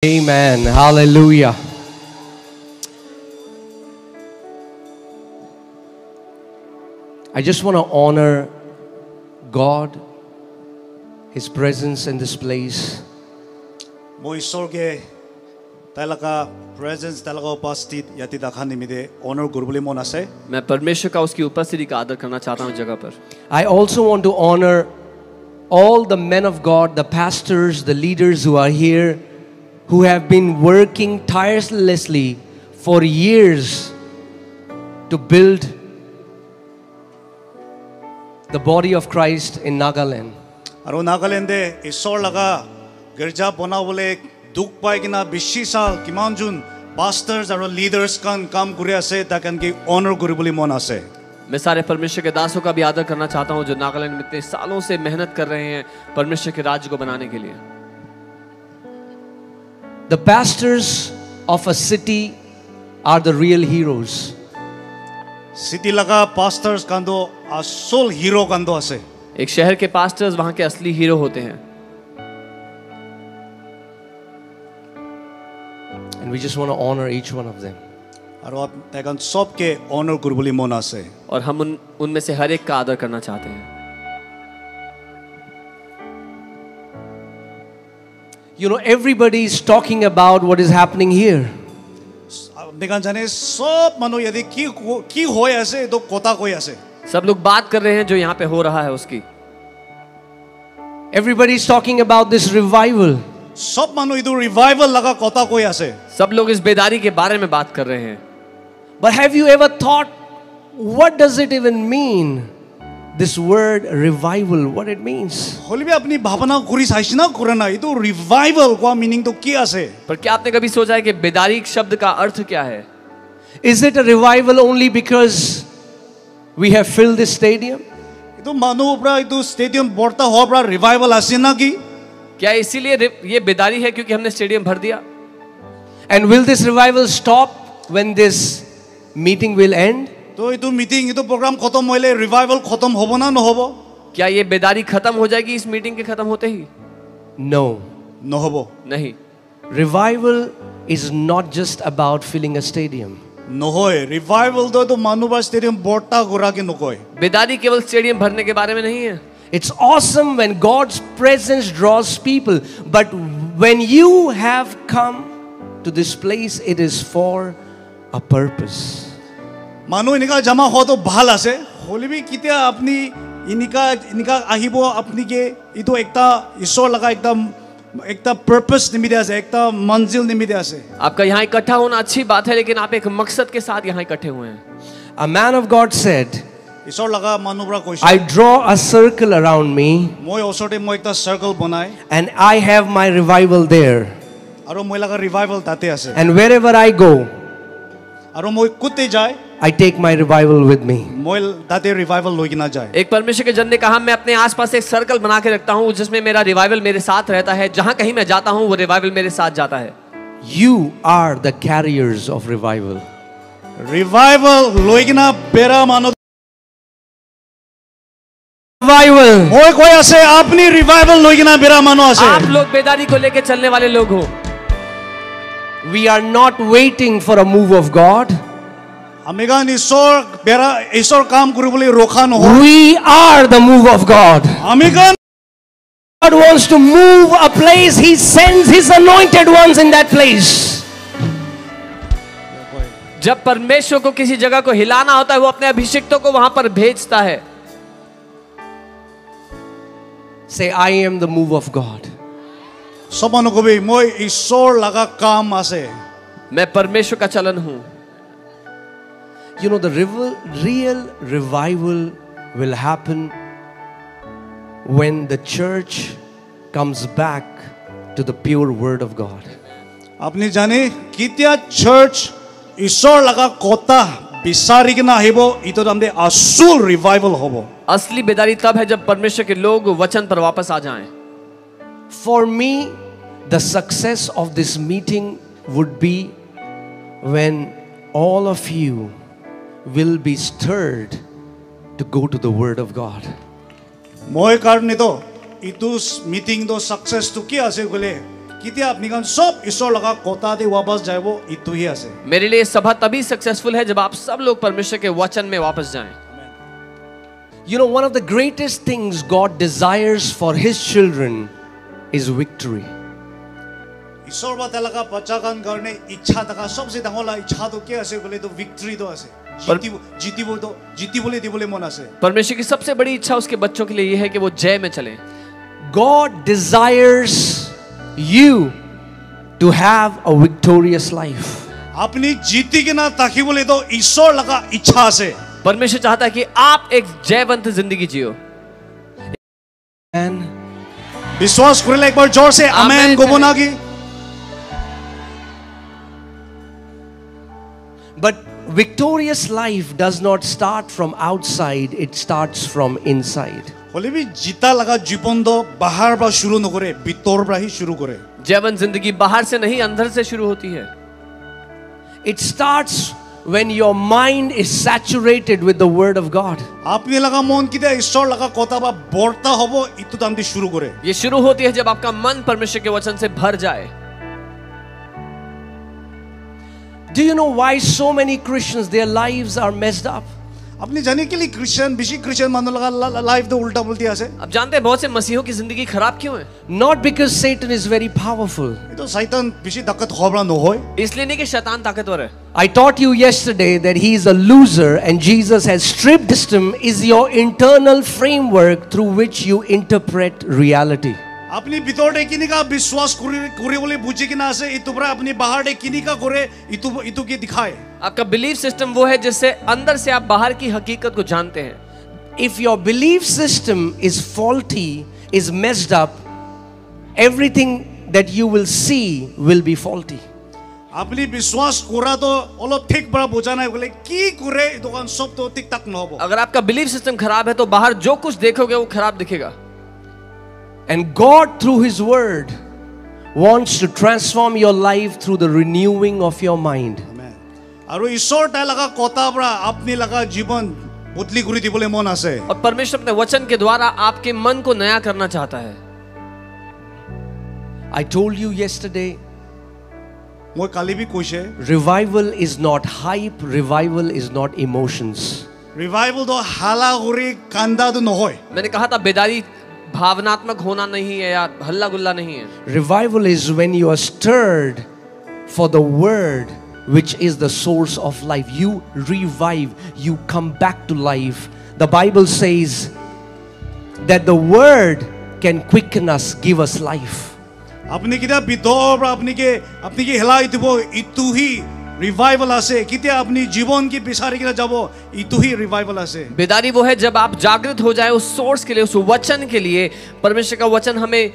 Amen. Hallelujah. I just want to honor God, His presence in this place. mo isorge talaga presence talaga उपस्थित यति Dakha निमित्ते honor गुरुबली मोन आसे मैं परमेश्वर का उसकी उपस्थिति का आदर करना चाहता हूँ जगह पर. I also want to honor all the men of God, the pastors, the leaders who are here, who have been working tirelessly for years to build the body of Christ in Nagaland. और नागालैंडे ईश्वर लगा गिरजा बनावले दुख पाए कि ना बिशी साल किमान जुन pastors और leaders कान काम करे आसे ताकन की honor गुरुबली मोन आसे. मैं सारे परमेश्वर के दासों का भी आदर करना चाहता हूँ जो नागालैंड में इतने सालों से मेहनत कर रहे हैं परमेश्वर के राज्य को बनाने के लिए. The pastors of a city are the real heroes. City लगा pastors कांदो असल hero कांदो आसे. एक शहर के पास्टर्स वहाँ के असली हीरो होते हैं. And we just want to honor each one of them. और आप ताकन सब के honor गुरुबली मोन आसे. और हम उनमें से हर एक का आदर करना चाहते हैं. You know, everybody is talking about what is happening here. देखा जाने सब मानो यदि की होए ऐसे तो कोता कोई ऐसे. सब लोग बात कर रहे हैं जो यहाँ पे हो रहा है उसकी. Everybody is talking about this revival. सब मानो इधर revival लगा कोता कोई ऐसे. सब लोग इस बेदारी के बारे में बात कर रहे हैं. But have you ever thought, what does it even mean? This word revival, what it means? Holi भी अपनी भावना कुरी साइश ना करना इधर revival का meaning तो क्या ऐसे. पर क्या आपने कभी सोचा है कि बेदारी शब्द का अर्थ क्या है? Is it a revival only because we have filled this stadium? इधर मानो उपरा इधर stadium बढ़ता हो उपरा revival आसे ना की. क्या इसीलिए ये बेदारी है क्योंकि हमने स्टेडियम भर दिया? And will this revival stop when this meeting will end? तो इधर meeting इधर program खत्म होले revival खत्म होबो ना न होबो? क्या ये बेदारी खत्म हो जाएगी इस मीटिंग के खत्म होते ही? No. न होबो. नहीं. Revival is not just about filling a stadium. न होए revival तो मानो बा stadium बढ़ता गोरा के न कोई. बेदारी केवल स्टेडियम भरने के बारे में नहीं है. It's awesome when God's presence draws people, but when you have come to this place, it is for a purpose. मानो इनका जमा हो तो भाल आसे. होली भी कित्या अपनी इनका आहिबो अपनी के इतो एकता ईश्वर लगा एकता purpose निमित्ते आसे एकता मंजिल निमित्ते आसे. आपका यहाँ इकट्ठा होना अच्छी बात है लेकिन आप एक मकसद के साथ यहाँ इकट्ठे हुए हैं. A man of God said, ईश्वर लगा मानो बरा कोई. I draw a circle around me, मोय ओसोटे मोय एकता circle बनाए. and I have my revival there. आरो मोय लगा revival ताते आसे. And wherever I go, आरो मोय कुत्ते जाए. I take my revival with me. मोय ताते revival लोगी ना जाए. एक परमेश्वर के जन ने कहा मैं अपने आसपास एक सर्कल बना के रखता हूँ जिसमें मेरा रिवाइवल मेरे साथ रहता है. जहाँ कहीं मैं जाता हूँ वो रिवाइवल मेरे साथ जाता है. You are the carriers of revival. Revival लोगी ना बेरा मानो. Revival. मोय कोई आसे अपनी revival लोगी ना बेरा मानो आसे. आप लोग बेदारी को लेकर चलने वाले लोग हो. We are not waiting for a move of God. अमेगा ईश्वर बेरा ईश्वर काम करू बोले रोखा न हो. We are the move of God. अमेगा God wants to move a place. He sends His anointed ones in that place. जब परमेश्वर को किसी जगह को हिलाना होता है वो अपने अभिषिक्तों को वहां पर भेजता है. Say, I am the move of God. सब मानो को भी मोय ईश्वर लगा काम आसे. मैं परमेश्वर का चलन हूं. You know, the real revival will happen when the church comes back to the pure word of God. आपने जाने कित्या church ईश्वर लगा कोता बिसारी के ना हिबो इतो दमदे असुल revival होबो. असली बेदारी तब है जब परमेश्वर के लोग वचन पर वापस आ जाएं. For me, the success of this meeting would be when all of you will be stirred to go to the word of God. मोय कारण तो इतुस मीटिंग तो सक्सेस तो क्या आसे बोले किते अपनी कान सब ईश्वर लगा कोता दे वापस जाए वो इतु ही आसे मेरे लिए सभा तभी सक्सेसफुल है जब आप सब लोग परमेश्वर के वचन में वापस जाएं। You know, one of the greatest things God desires for His children is victory. ईश्वर बात लगा बच्चा कान करने इच्छा तका सबसे डांगोला इच्छा तो क्या आसे बोले तो विक्ट्री तो आसे जीती बोले दी बोले मन आसे परमेश्वर की सबसे बड़ी इच्छा उसके बच्चों के लिए यह है कि वो जय में चलें। God desires you to have a victorious life. अपनी जीती के ना ताकि बोले तो ईश्वर लगा इच्छा से परमेश्वर चाहता है कि आप एक जयवंत जिंदगी जियो। And विश्वास करेला एक बार जोर से आमेन को बोना की। But victorious life does not start from outside, it starts from inside. होले भी जीता लगा जीवन तो बाहर बा शुरू न करे भीतर बा ही शुरू करे। जयवंत जिंदगी बाहर से नहीं अंदर से शुरू होती है। It starts when your mind is saturated with the word of God. आपने लगा मन किते ईश्वर लगा कोता बा बोलता होबो इतु दाम दी शुरू करे। ये शुरू होती है जब आपका मन परमेश्वर के वचन से भर जाए। Do you know why so many Christians, their lives are messed up? अपने जाने के लिए क्रिश्चियन बिशी क्रिश्चियन मानो लगा लाइफ तो उल्टा बोलती है ऐसे। अब जानते हैं बहुत से मसीहों की जिंदगी खराब क्यों है? Not because Satan is very powerful. ये तो शैतान बिशी ताकत खबरा न होए। इसलिए नहीं कि शैतान ताकतवर है। I taught you yesterday that he is a loser and Jesus has stripped him is your internal framework through which you interpret reality. अपनी भीतर डे किनी का विश्वास करे बोले बुझे कि ना से इतु पर अपनी बाहर डे किनी का करे इतु के दिखाए। आपका बिलीफ सिस्टम वो है जिससे अंदर से आप बाहर की हकीकत को जानते हैं। If your belief system is faulty, is messed up, everything that you will see will be faulty. अपनी विश्वास कोरा तो अलग ठीक बड़ा बुझाना है बोले की करे तो कौन सब तो ठीक तक न हो। अगर आपका बिलीफ सिस्टम खराब है तो बाहर जो कुछ देखोगे वो खराब दिखेगा। And God through His Word wants to transform your life through the renewing of your mind. और ईश्वर ता लगा कोता बड़ा अपनी लगा जीवन बदली गुरी दी बोले मन आसे। और परमेश्वर अपने वचन के द्वारा आपके मन को नया करना चाहता है। I told you yesterday, मैं काली भी खुश है। revival is not hype, revival is not emotions. Revival तो हाला गुरी कांदा तो न होए। मैंने कहा था बेदारी भावनात्मक होना नहीं है या हल्ला गुल्ला नहीं है। Revival is when you are stirred for the word which is the source of life. You revive, you come back to life. The Bible says that the word can quicken us, give us life. अपने किधर बिदौर अपने के हिला इतु ही revival आसे किते अपनी जीवन की पिछारे के जाबो इतु ही रिवाइवल आसे। बेदारी वो है जब आप जागृत हो जाए उस सोर्स के लिए, उस वचन के लिए। परमेश्वर का वचन हमें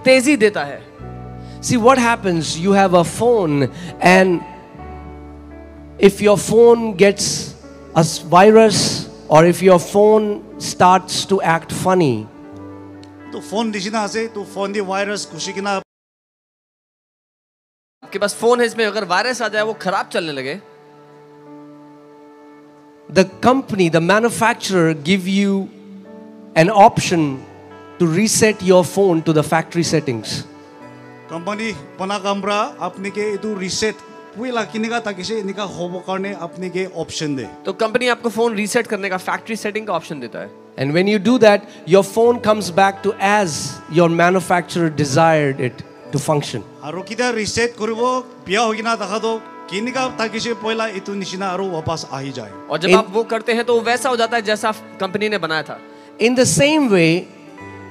तेजी देता है। See what happens, you have a phone and if your phone gets a virus or if your phone starts to act funny, तो फोन दिशिना आसे तो फोन दी वायरस खुशी की ना आपके पास फोन है, इसमें अगर वायरस आ जाए वो खराब चलने लगे, the company, the manufacturer give you an option to reset your phone to the factory settings. Company पना कमरा अपने के इतु रिसेट पूरा किने का ताकि से इनका होबो करने अपने के ऑप्शन दे। तो कंपनी आपको फोन रीसेट करने का फैक्ट्री सेटिंग का ऑप्शन देता है। And when you do that, your phone comes back to as your manufacturer desired it to function. आरो किता रिसेट करिवो बिया होगी ना देखा तो किने का ताकि से पहला इतु निशिना आरो वापस आ ही जाए। और जब आप वो करते हैं तो वो वैसा हो जाता है जैसा कंपनी ने बनाया था। In the same way,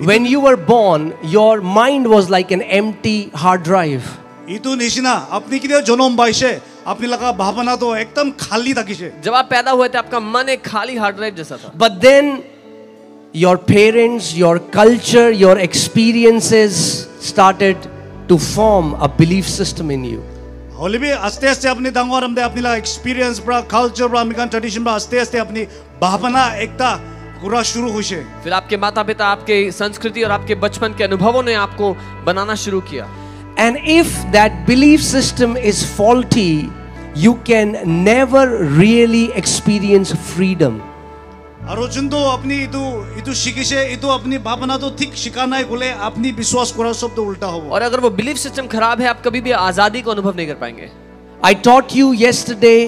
when you were born, your mind was like an empty hard drive. इतु निशिना अपनी किते जन्म बाइसे अपनी लगा भावना तो एकदम खाली ताकि से। जब आप पैदा हुए थे आपका मन एक खाली हार्ड ड्राइव जैसा था। But then your parents, your culture, your experiences started to form a belief system in you. Holi भी आस्ते आस्ते अपनी दांगवार हमदे अपनी ला एक्सपीरियंस ब्रा कल्चर ब्रा अमेरिकन ट्रेडिशन ब्रा आस्ते आस्ते अपनी भावना एकता पूरा शुरू हुई है। फिर आपके माता पिता, आपके संस्कृति और आपके बचपन के अनुभवों ने आपको बनाना शुरू किया। And if that belief system is faulty, you can never really experience freedom. আৰু যোনটো আপুনি ইটো শিকিছে ইটো আপুনি ভাবনাটো ঠিক শিকা নাই গলে আপুনি বিশ্বাস কৰাৰ শব্দ উল্টা হ'ব और अगर वो बिलीफ सिस्टम खराब है आप कभी भी आजादी को अनुभव नहीं कर पाएंगे I taught you yesterday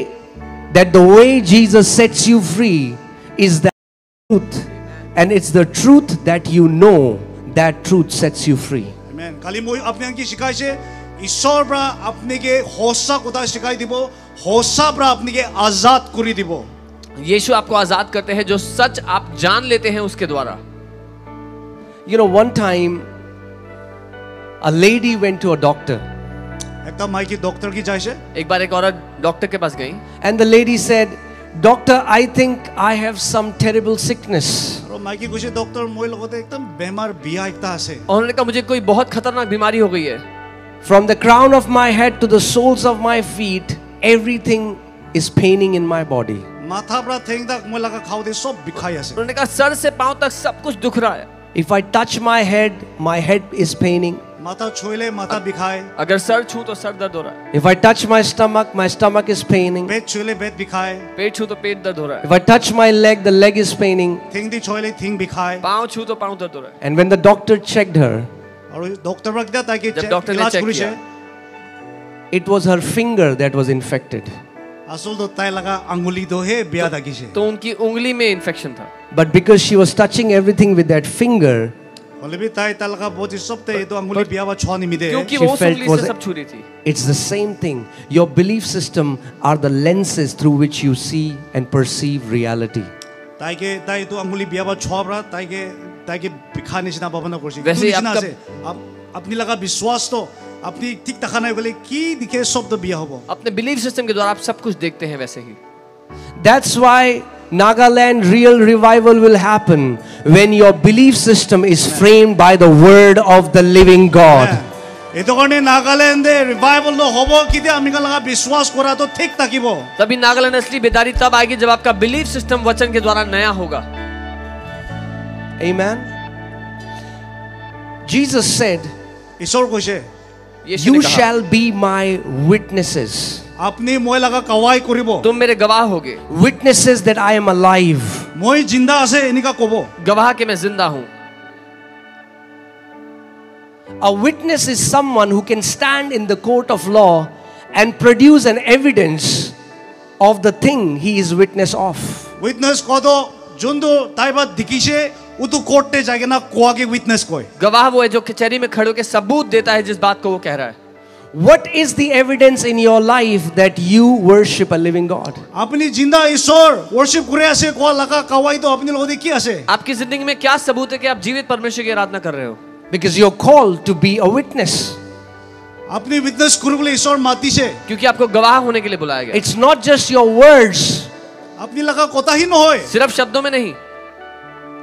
that the way Jesus sets you free is the truth, and it's the truth that you know that truth sets you free. Amen. কালি মই আপোনাক শিকাইছে ঈশ্বৰ পৰা আপোনাকে সঁচা কথা শিকাই দিব সঁচা পৰা আপোনাকে আজাদ কৰি দিব यीशु आपको आजाद करते हैं जो सच आप जान लेते हैं उसके द्वारा You know, one time a lady went to a doctor একটা মাইকি ডক্টর কি যাইছে एक बार एक औरत डॉक्टर के पास गई and the lady said, Doctor, I think I have some terrible sickness. আৰু মাইকি কৈছে ডক্টৰ মই লগতে একদম বেমাৰ বিয়া একটা আছে उन्होंने कहा मुझे कोई बहुत खतरनाक बीमारी हो गई है From the crown of my head to the soles of my feet, everything is paining in my body. মাথা পৰা ঠেং তক মই লাগা খাওতে সব বিখাই আছে उन्होंने कहा सर से पांव तक सब कुछ दुख रहा है If I touch my head is paining. মাথা ছুইলে মাথা বিখায় अगर सर छू तो सर दर्द हो रहा है If I touch my stomach is paining. পেট ছুইলে পেট বিখায় पेट छू तो पेट दर्द हो रहा है If I touch my leg, the leg is paining. ঠেং দি ছুইলে ঠেং বিখায় पांव छू तो पांव दर्द हो रहा है And when the doctor checked her, আৰু ডক্টৰ পৰা কিটা তাকে जब डॉक्टर ने ইলাজ चेक কৰিছে किया it was her finger that was infected. আসল তো তাই লাগা আঙ্গুলি তো হে বিয়া থাকিছে तो उनकी उंगली में इन्फेक्शन था But because she was touching everything with that finger, হলে বি তাই তালকা বহুত সবতে এতো আঙ্গুলি বিয়া বা ছ নিমিদে क्योंकि She वो उस felt उंगली was से it- सब छू रही थी it's the same thing. Your belief system are the lenses through which you see and perceive reality. তাইকে তাই তো আঙ্গুলি বিয়া বা ছ পৰা তাইকে বিখা নিচিনা ভাবনা কৰিছে वैसे নিচিনা आपका- আছে আপনি লাগা বিশ্বাস তো আপনি ঠিক দেখা নাই গলে কি দিকে শব্দ বিয়া হ'ব अपने बिलीफ सिस्टम के द्वारा आप सब कुछ देखते हैं वैसे ही That's why Nagaland real revival will happen when your belief system is framed by the word of the living God. এটো কাৰণে নাগালেণ্ডে রিভাইভাল তো হ'ব কিতে আমি লাগা বিশ্বাস কৰা তো ঠিক থাকিব तभी नागालैंड असली बेदारी तब आएगी जब आपका बिलीफ सिस्टम वचन के द्वारा नया होगा Amen. Jesus said, ঈশ্বৰ কৈছে यीशु You ने कहा, shall be my witnesses. আপনি মই লাগা কাৱাই কৰিব तुम मेरे गवाह होगे Witnesses that I am alive. মই জিন্দা আছে এনিকা কব गवाह के मैं जिंदा हूं A witness is someone who can stand in the court of law and produce an evidence of the thing he is witness of. Witness কদ যোনটো তাইবা দেখিছে উতো কোর্টে যাগে না কোয়াকে উইটনেস কয় गवाह वो है जो कचहरी में खड़े होकर सबूत देता है जिस बात को वो कह रहा है What is the evidence in your life that you worship a living God? আপনি জিন্দা ঈশ্বর ওয়ার্শিপ করে আছে কোয়া লাগা কাওয়াই তো আপনি লগতে কি আছে आपकी जिंदगी में क्या सबूत है कि आप जीवित परमेश्वर की आराधना कर रहे हो Because you're called to be a witness. আপনি উইটনেস করবলে ঈশ্বর মাতিছে क्योंकि आपको गवाह होने के लिए बुलाया गया It's not just your words, আপনি লাগা কথাই নহয় सिर्फ शब्दों में नहीं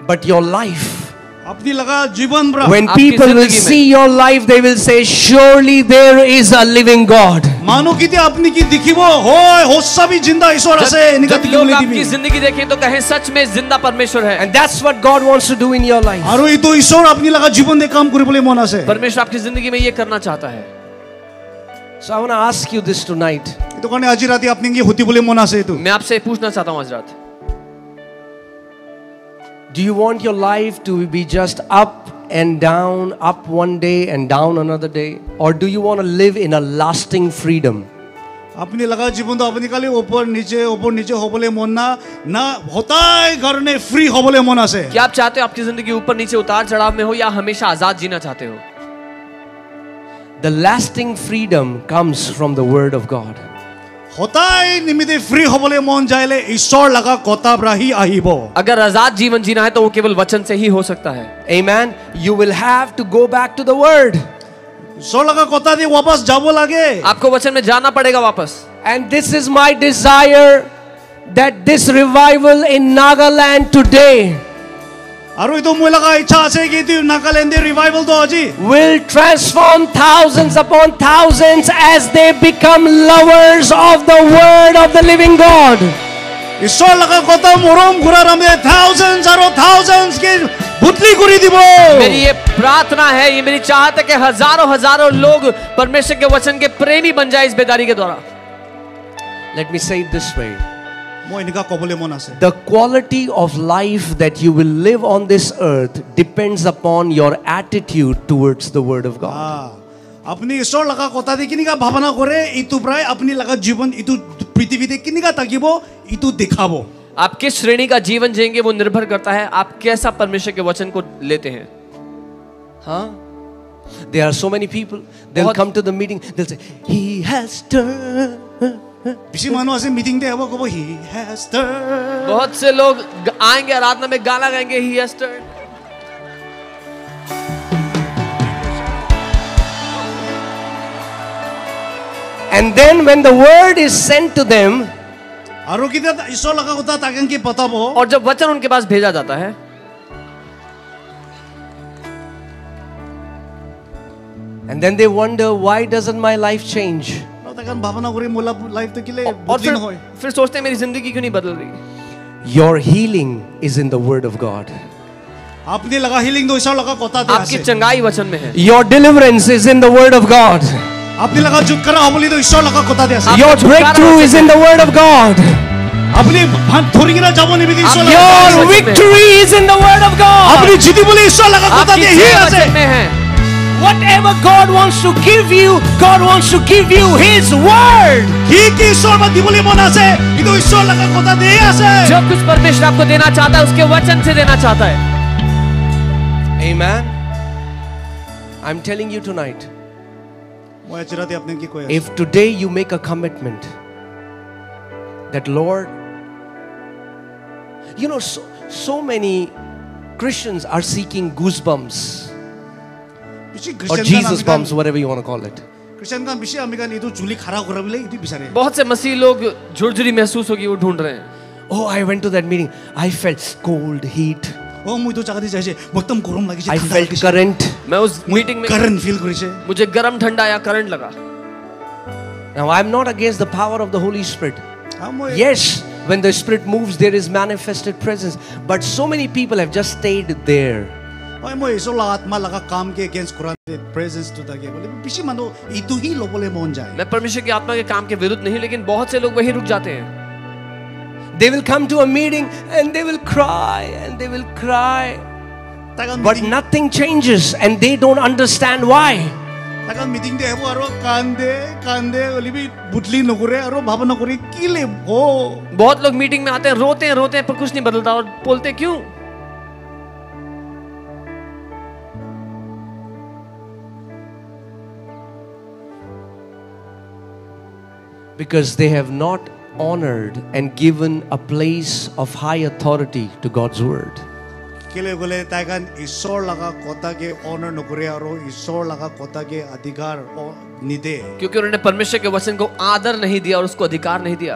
but your life. আপনি লাগা জীবন ব্রা When आपकी people will जिंदगी में। see your life, they will say, Surely there is a living God. মানো কিতে আপনি কি দেখিব হয় হোসাবি জিন্দা ঈশ্বর আছে এনিকা जब लोग দেখিবলে দিবি आपकी जिंदगी देखें तो कहें सच में जिंदा परमेश्वर है And that's what God wants to do in your life. আৰু এইটো ঈশ্বর আপনি লাগা জীবন দে কাম কৰিবলে মন আছে परमेश्वर आपकी जिंदगी में ये करना चाहता है So I want to ask you this tonight. এইটো কাৰণে আজি ৰাতি আপনি কি হতিবলে মন আছে এইটো मैं आपसे पूछना चाहता हूँ आज रात Do you want your life to be just up and down, up one day and down another day? Or do you want to live in a lasting freedom? আপনি লাগা জীবন তো আপনি খালি উপর নিচে হবলে মন না না হতাই কারণে ফ্রি হবলে মন আছে क्या आप चाहते हो आपकी जिंदगी ऊपर नीचे उतार चढ़ाव में हो या हमेशा आजाद जीना चाहते हो The lasting freedom comes from the word of God. হতাই নিমিতে ফ্রি হবলে মন যাইলে ঈশ্বর লাগা কথা ব্রাহি আহিব अगर आजाद जीवन जीना है तो वो केवल वचन से ही हो सकता है Amen. You will have to go back to the word. ঈশ্বর লাগা কথা দিয়ে वापस যাব লাগে आपको वचन में जाना पड़ेगा वापस And this is my desire that this revival in Nagaland today আৰু এইটো মই লাগা ইচ্ছা আছে কি তুই নাগালেণ্ডে রিভাইভাল তো আজি will transform thousands upon thousands as they become lovers of the word of the living God. ঈশ্বর লাগা কথা মরম ঘুরার আমে থাউজেন্ডস আর থাউজেন্ডস কে বুতলি করে দিব मेरी ये प्रार्थना है ये मेरी चाहत है कि हजारों लोग परमेश्वर के वचन के प्रेमी बन जाए इस बेदारी के द्वारा Let me say it this way. মই এনেকা ক'বলৈ মন আছে The quality of life that you will live on this earth depends upon your attitude towards the word of God. আপুনি ঈশ্বৰ লগা কথা দি কেনেকা ভাৱনা কৰে ইটো প্ৰায় আপুনি লগা জীৱন ইটো পৃথিৱীতে কেনেকা থাকিব ইটো দেখাব आप किस श्रेणी का जीवन जिएंगे वो निर्भर करता है आप कैसा परमेश्वर के वचन को लेते हैं Huh? There are so many people, they'll come to the meeting, they'll say, He has turned. বেছি মানুহ আছে মিটিং দে হ'ব ক'ব হি হেজ টাৰ্ন बहुत से लोग आएंगे आराधना में गाना गाएंगे he has turned And then when the word is sent to them, আৰু কিটা ঈশ্বৰ লগা কথা তাকে কি পতাব और जब वचन उनके पास भेजा जाता है and then they wonder, why doesn't my life change? তাকে ভাৱনা কৰি মোলা লাইফ তো কিলে और বদলি নহয় फिर सोचते हैं मेरी जिंदगी क्यों नहीं बदल रही Your healing is in the word of God. আপুনি লগা হিলিং তো ঈশ্বৰ লগা কথা দে आपकी আছে चंगाई वचन में है Your deliverance is in the word of God. আপুনি লগা জুটকৰা হ'বলি তো ঈশ্বৰ লগা কথা দে আছে Your breakthrough is in the word of God. আপুনি ধৰি কিনা যাব নিবিদি ঈশ্বৰ লগা Your victory is in the word of God. আপুনি জিতিবলৈ ঈশ্বৰ লগা কথা आपकी দে হি जय আছে वचन में है Whatever God wants to give you, God wants to give you His word. কি কি ঈশ্বৰ বা দিবলৈ মন আছে ইটো ঈশ্বৰ লগা কথা দে আছে जो कुछ परमेश्वर आपको देना चाहता है उसके वचन से देना चाहता है Amen. I'm telling you tonight, মই আজি ৰাতি আপুনি কি কৈ আছে if today you make a commitment that Lord, you know, so many Christians are seeking goosebumps বেছি or খ্ৰীষ্টান Jesus bumps, whatever you want to call it. খ্ৰীষ্টান কাম বেছি আমি কান ইটো চুলি খাৰা কৰাবলৈ ইটো বিচাৰে बहुत से मसीह लोग झुरझुरी महसूस होगी वो ढूंढ रहे हैं Oh, I went to that meeting. I felt cold, heat. ও মই তো জায়গা দি যাইছে একদম গৰম লাগিছে I felt current. मैं उस मीटिंग में কারেন্ট ফিল কৰিছে मुझे गरम ठंडा या करंट लगा Now, I'm not against the power of the Holy Spirit. মই Yes, when the Spirit moves, there is manifested presence. But so many people have just stayed there. মই ঈশ্বৰ লগা আত্মা লগা কাম কে এগেইনষ্ট কৰা প্ৰেজেন্স তো থাকে বলে বেছি মানুহ ইটো হি লবলৈ মন যায় मैं परमेश्वर की आत्मा के काम के विरुद्ध नहीं लेकिन बहुत से लोग वही रुक जाते हैं They will come to a meeting and they will cry and they will cry. But nothing changes and they don't understand why. তাকান মিটিং দে হ'ব আৰু কান্দে কান্দে অলিবি বুটলি নকৰে আৰু ভাৱনা কৰি কি লে हो बहुत लोग मीटिंग में आते हैं रोते हैं पर कुछ नहीं बदलता और बोलते क्यों Because they have not honored and given a place of high authority to God's word. কেলে গলে তাকান ঈশ্বৰ লগা কথাকে অনাৰ নকৰে আৰু ঈশ্বৰ লগা কথাকে অধিকাৰ নিদে क्योंकि उन्होंने परमेश्वर के वचन को आदर नहीं दिया और उसको अधिकार नहीं दिया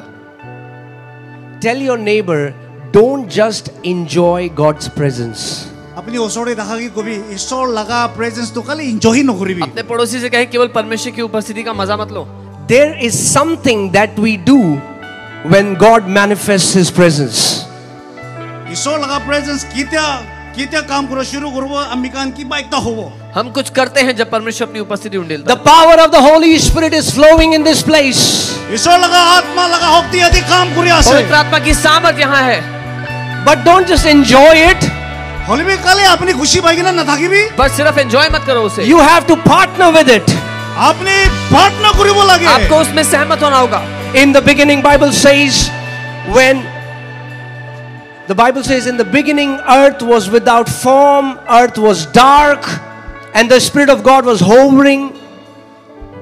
Tell your neighbor, don't just enjoy God's presence. আপুনি ওচৰতে দেখা কি কবি ঈশ্বৰ লগা প্ৰেজেন্স তো খালি এনজয় নকৰিবি अपने पड़ोसी से कहें केवल परमेश्वर की उपस्थिति का मजा मत लो There is something that we do when God manifests His presence. ঈশ্বৰ লগা প্ৰেজেন্স কিতিয়া কিতিয়া কাম কৰা শুরু করব আমি কান কি বা একটা হবো हम कुछ करते हैं जब परमेश्वर अपनी उपस्थिति उंडेलता The power of the Holy Spirit is flowing in this place. ঈশ্বৰ লগা আত্মা লগা শক্তি আদি কাম কৰি আছে पवित्र आत्मा की सामर्थ यहाँ है But don't just enjoy it. হলিবি কালে আপনি খুশি পাই কিনা না থাকিবি बस सिर्फ एंजॉय मत करो उसे You have to partner with it. আপনি পার্টনার করিব লাগে आपको उसमें सहमत होना होगा In the beginning, Bible says, when the Bible says, in the beginning, earth was without form, earth was dark, and the Spirit of God was hovering.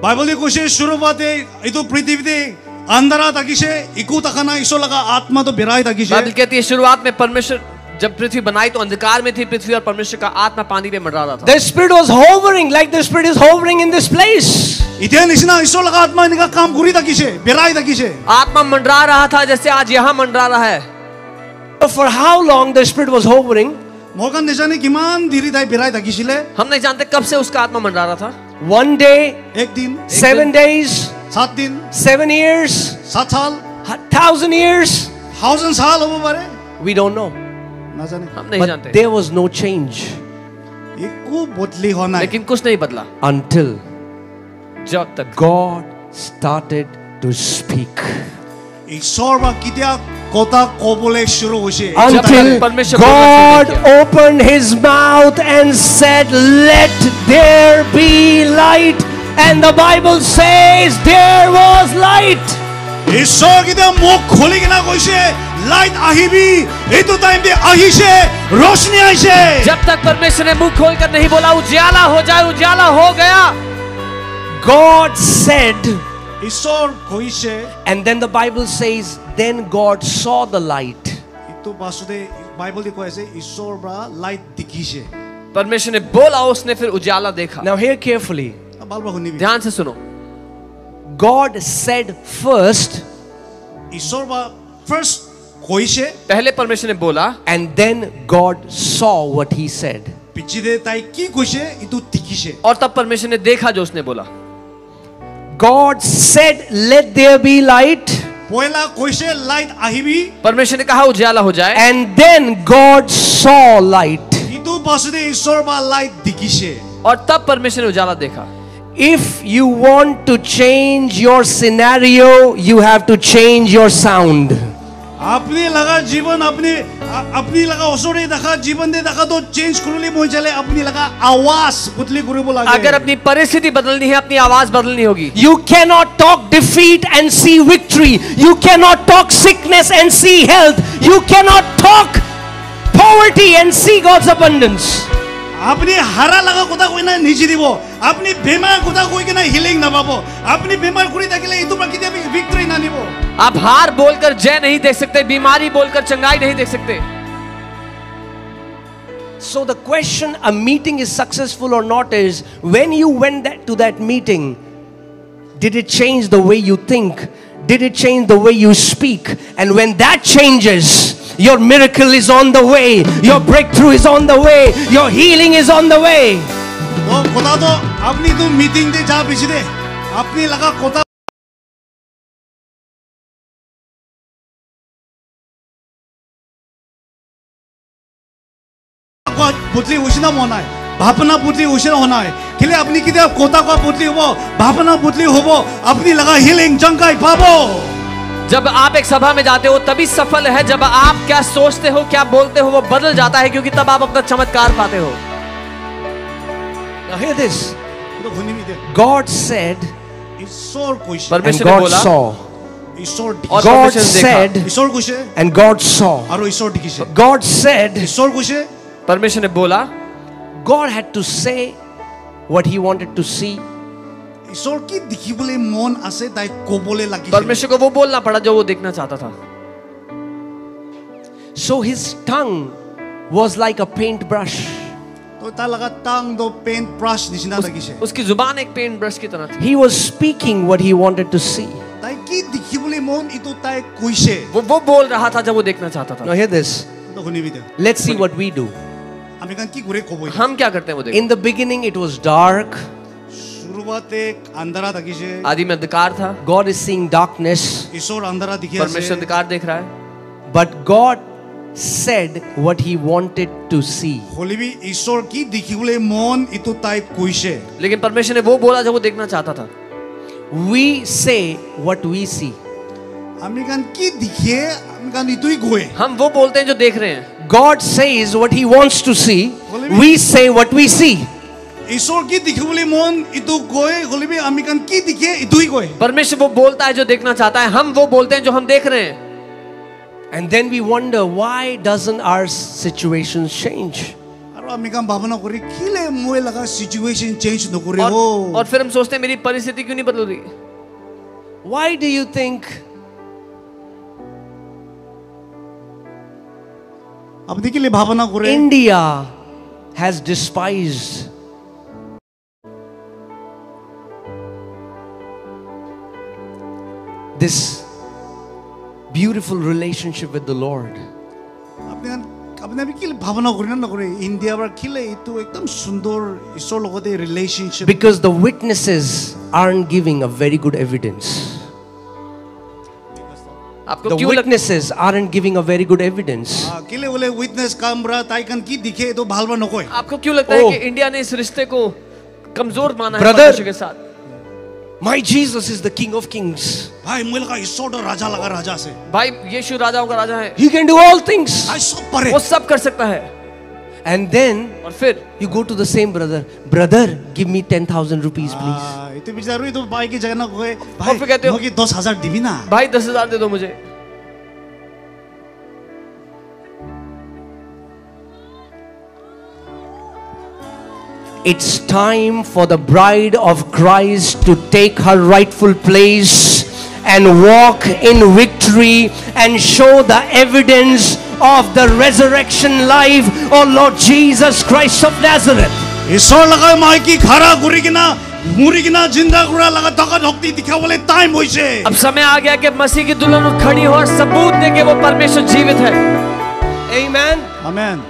বাইবেলে কৈছে শুরুতে এই তো পৃথিবীতে अंधारा থাকিছে ইকু তাকানা ঈশ্বর লগা আত্মা তো বেরাই থাকিছে बाइबल कहती है शुरुआत में परमेश्वर जब पृथ्वी बनाई तो अंधकार में थी पृथ्वी और परमेश्वर का आत्मा पानी पे मंडरा रहा था The Spirit was hovering, like the Spirit is hovering in this place. ইতিয়া নিচিনা ঈশ্বর লগা আত্মা এনেকা কাম কৰি থাকিছে বেরাই থাকিছে आत्मा मंडरा रहा था जैसे आज यहाँ मंडरा रहा है For how long the Spirit was hovering? মোকান নেজানি কিমান ধীরে তাই বেরাই থাকিছিলে हम नहीं जानते कब से उसका आत्मा मंडरा रहा था One day, এক দিন 7 days, 7 দিন 7 years, 7 সাল 1,000 years. 1000 সাল হ'ব পারে We don't know. না জানে हम नहीं But जानते there was no change একু বদলি হ নাই लेकिन कुछ नहीं बदला until जब तक God started to speak. ঈশ্বৰ বা কিতিয়া কথা কবলে শুরু হইছে until परमेश्वर God बोलना शुरू किया। opened his mouth and said, "Let there be light." And the Bible says there was light. ঈশ্বৰ কিটা মুখ খুলি কিনা কৈছে লাইট আহিবি এইটো টাইম দে আহিছে रोशनी আইছে जब तक परमेश्वर ने मुंह खोलकर नहीं बोला उजाला हो जाए, उजाला हो गया। God said, ঈশ্বৰ কৈছে and then the Bible says, then God saw the light. ইটো পাছতে বাইবেল দি কৈছে ঈশ্বৰ বা লাইট দেখিছে परमेश्वर ने बोला, उसने फिर उजाला देखा। Now hear carefully. বালবা শুনিবি ध्यान से सुनो। God said first, ঈশ্বৰ বা ফাৰ্স্ট কৈছে पहले परमेश्वर ने बोला, and then God saw what he said. পিছিদে তাই কি কৈছে ইটো দেখিছে और तब परमेश्वर ने देखा जो उसने बोला। God said, "Let there be light." পয়লা কৈছে লাইট আহিবি परमेश्वर ने कहा उजाला हो जाए, And then God saw light. ইটো পাছতে ঈশ্বৰ বা লাইট দেখিছে और तब परमेश्वर ने उजाला देखा। If you want to change your scenario, you have to change your sound. আপনি লাগা জীবন আপনি লাগা ওচৰে দেখা জীবন দে দেখা তো চেঞ্জ কৰিলে মই চলে আপনি লাগা আৱাজ বদলি কৰিব লাগে अगर अपनी परिस्थिति बदलनी है, अपनी आवाज बदलनी होगी। You cannot talk defeat and see victory. You cannot talk sickness and see health. You cannot talk poverty and see God's abundance. আপনি হারা লাগা কথা কই না নিজে দিব আপনি বেমাৰ কথা কই কিনা হিলিং না পাবো আপনি বেমাৰ কৰি থাকিলে ইটো পৰা কিতে ভিক্টৰি না নিব आप हार बोलकर जय नहीं देख सकते, बीमारी बोलकर चंगाई नहीं देख सकते। So the question a meeting is successful or not is, when you went to that meeting, did it change the way you think? Did it change the way you speak? And when that changes, your miracle is on the way, your breakthrough is on the way, your healing is on the way. তো কথা তো আপনি তো meeting দে যা পিছিদে আপনি লাগা কথা বদলি হৈছে না মনাই ভাবনা বদলি হৈছে না নাই কেলে আপনি কিতে কথা কোৱা বদলি হ'ব ভাবনা বদলি হ'ব আপনি লাগা হিলিং জংকাই পাবো जब आप एक सभा में जाते हो तभी सफल है जब आप क्या सोचते हो, क्या बोलते हो, वो बदल जाता है, क्योंकि तब आप अपना चमत्कार पाते हो। Now hear this. তো শুনিবি দে God said, ঈশ্বৰ কৈছে and परमेश्वर ने God बोला, saw. ঈশ্বৰ और God परमेश्वर ने देखा। said, ঈশ্বৰ কৈছে and God saw. আৰু ঈশ্বৰ দেখিছে God said, ঈশ্বৰ কৈছে परमेश्वर ने बोला, God had to say what he wanted to see. ঈশ্বৰ কি দেখিবলৈ মন আছে তাই ক'বলৈ লাগিছে परमेश्वर को वो बोलना पड़ा जो वो देखना चाहता था। So his tongue was like a paintbrush. তো তাৰ লাগা টাং দো পেইন্ট ব্ৰাছ নিচিনা লাগিছে उसकी जुबान एक पेंट ब्रश की तरह थी। He was speaking what he wanted to see. তাই কি দেখিবলৈ মন ইটো তাই কৈছে वो बोल रहा था जब वो देखना चाहता Now था। hear this. তো শুনিবি দে Let's see what we do. আমি কান কি করে ক'ব हम क्या करते हैं वो देखो। In the beginning it was dark. শুরুতে আন্ধারা থাকিছে आदि में अंधकार था, God is seeing darkness. ঈশ্বৰ আন্ধাৰা দেখি আছে परमेश्वर अंधकार देख रहा है। But God said what he wanted to see. হলিবি ঈশ্বৰ কি দেখিবলৈ মন ইটো তাই কৈছে लेकिन परमेश्वर ने वो बोला जो वो देखना चाहता था। We say what we see. আমি কান কি দেখিয়ে আমি কান ইটোই গৈ हम वो बोलते हैं जो देख रहे हैं। God says what he wants to see. We say what we see. ঈশ্বৰ কি দেখিবলৈ মন ইটো গৈ হলিবি আমি কান কি দেখিয়ে ইটোই গৈ परमेश्वर वो बोलता है जो देखना चाहता है, हम वो बोलते हैं जो हम देख रहे हैं। And then we wonder, why doesn't our situations change? আৰু আমি কান ভাবনা কৰি কিলে মই লাগা সিচুৱেচন চেঞ্জ নকৰে और फिर हम सोचते हैं मेरी परिस्थिति क्यों नहीं बदल रही। Why do you think আপনি কিলে ভাবনা কৰে India has despised this beautiful relationship with the Lord? আপনি কি ভাবনা করেন না করে ইন্ডিয়া বা কিলে ইটো একদম সুন্দর ঈশ্বর লগতে relationship Because the witnesses aren't giving a very good evidence. आपको The क्यों witnesses aren't giving a very good evidence. কিলে বলে উইটনেস কামরা তাই কান কি দিখে তো ভালবা নকয় आपको क्यों लगता है Oh. कि इंडिया ने इस रिश्ते को कमजोर माना है Brother. परमेश्वर के साथ? My Jesus is the King of Kings. भाइ मैले का ईश्वर तो राजा लगा राजा से भाई यीशु राजाओं का राजा है, He can do all things. भाइ सब परे वो सब कर सकता है. And then और फिर you go to the same brother. Brother, give me 10,000 rupees, please. itu bicara itu भाइ की जगह ना कोई और फिर कहते हो, भाइ 10,000 दिबी ना भाई 10,000 दे दो मुझे. It's time for the bride of Christ to take her rightful place and walk in victory and show the evidence of the resurrection life of Lord Jesus Christ of Nazareth. ईश्वर लगा माइ की खरा गुरी किना मुरी किना जिंदा गुरा लगा धक्का धक्की दिखावले टाइम होइसे. अब समय आ गया कि मसीह की दुल्हन खड़ी हो और सबूत दे कि वो परमेश्वर जीवित है. Amen. Amen.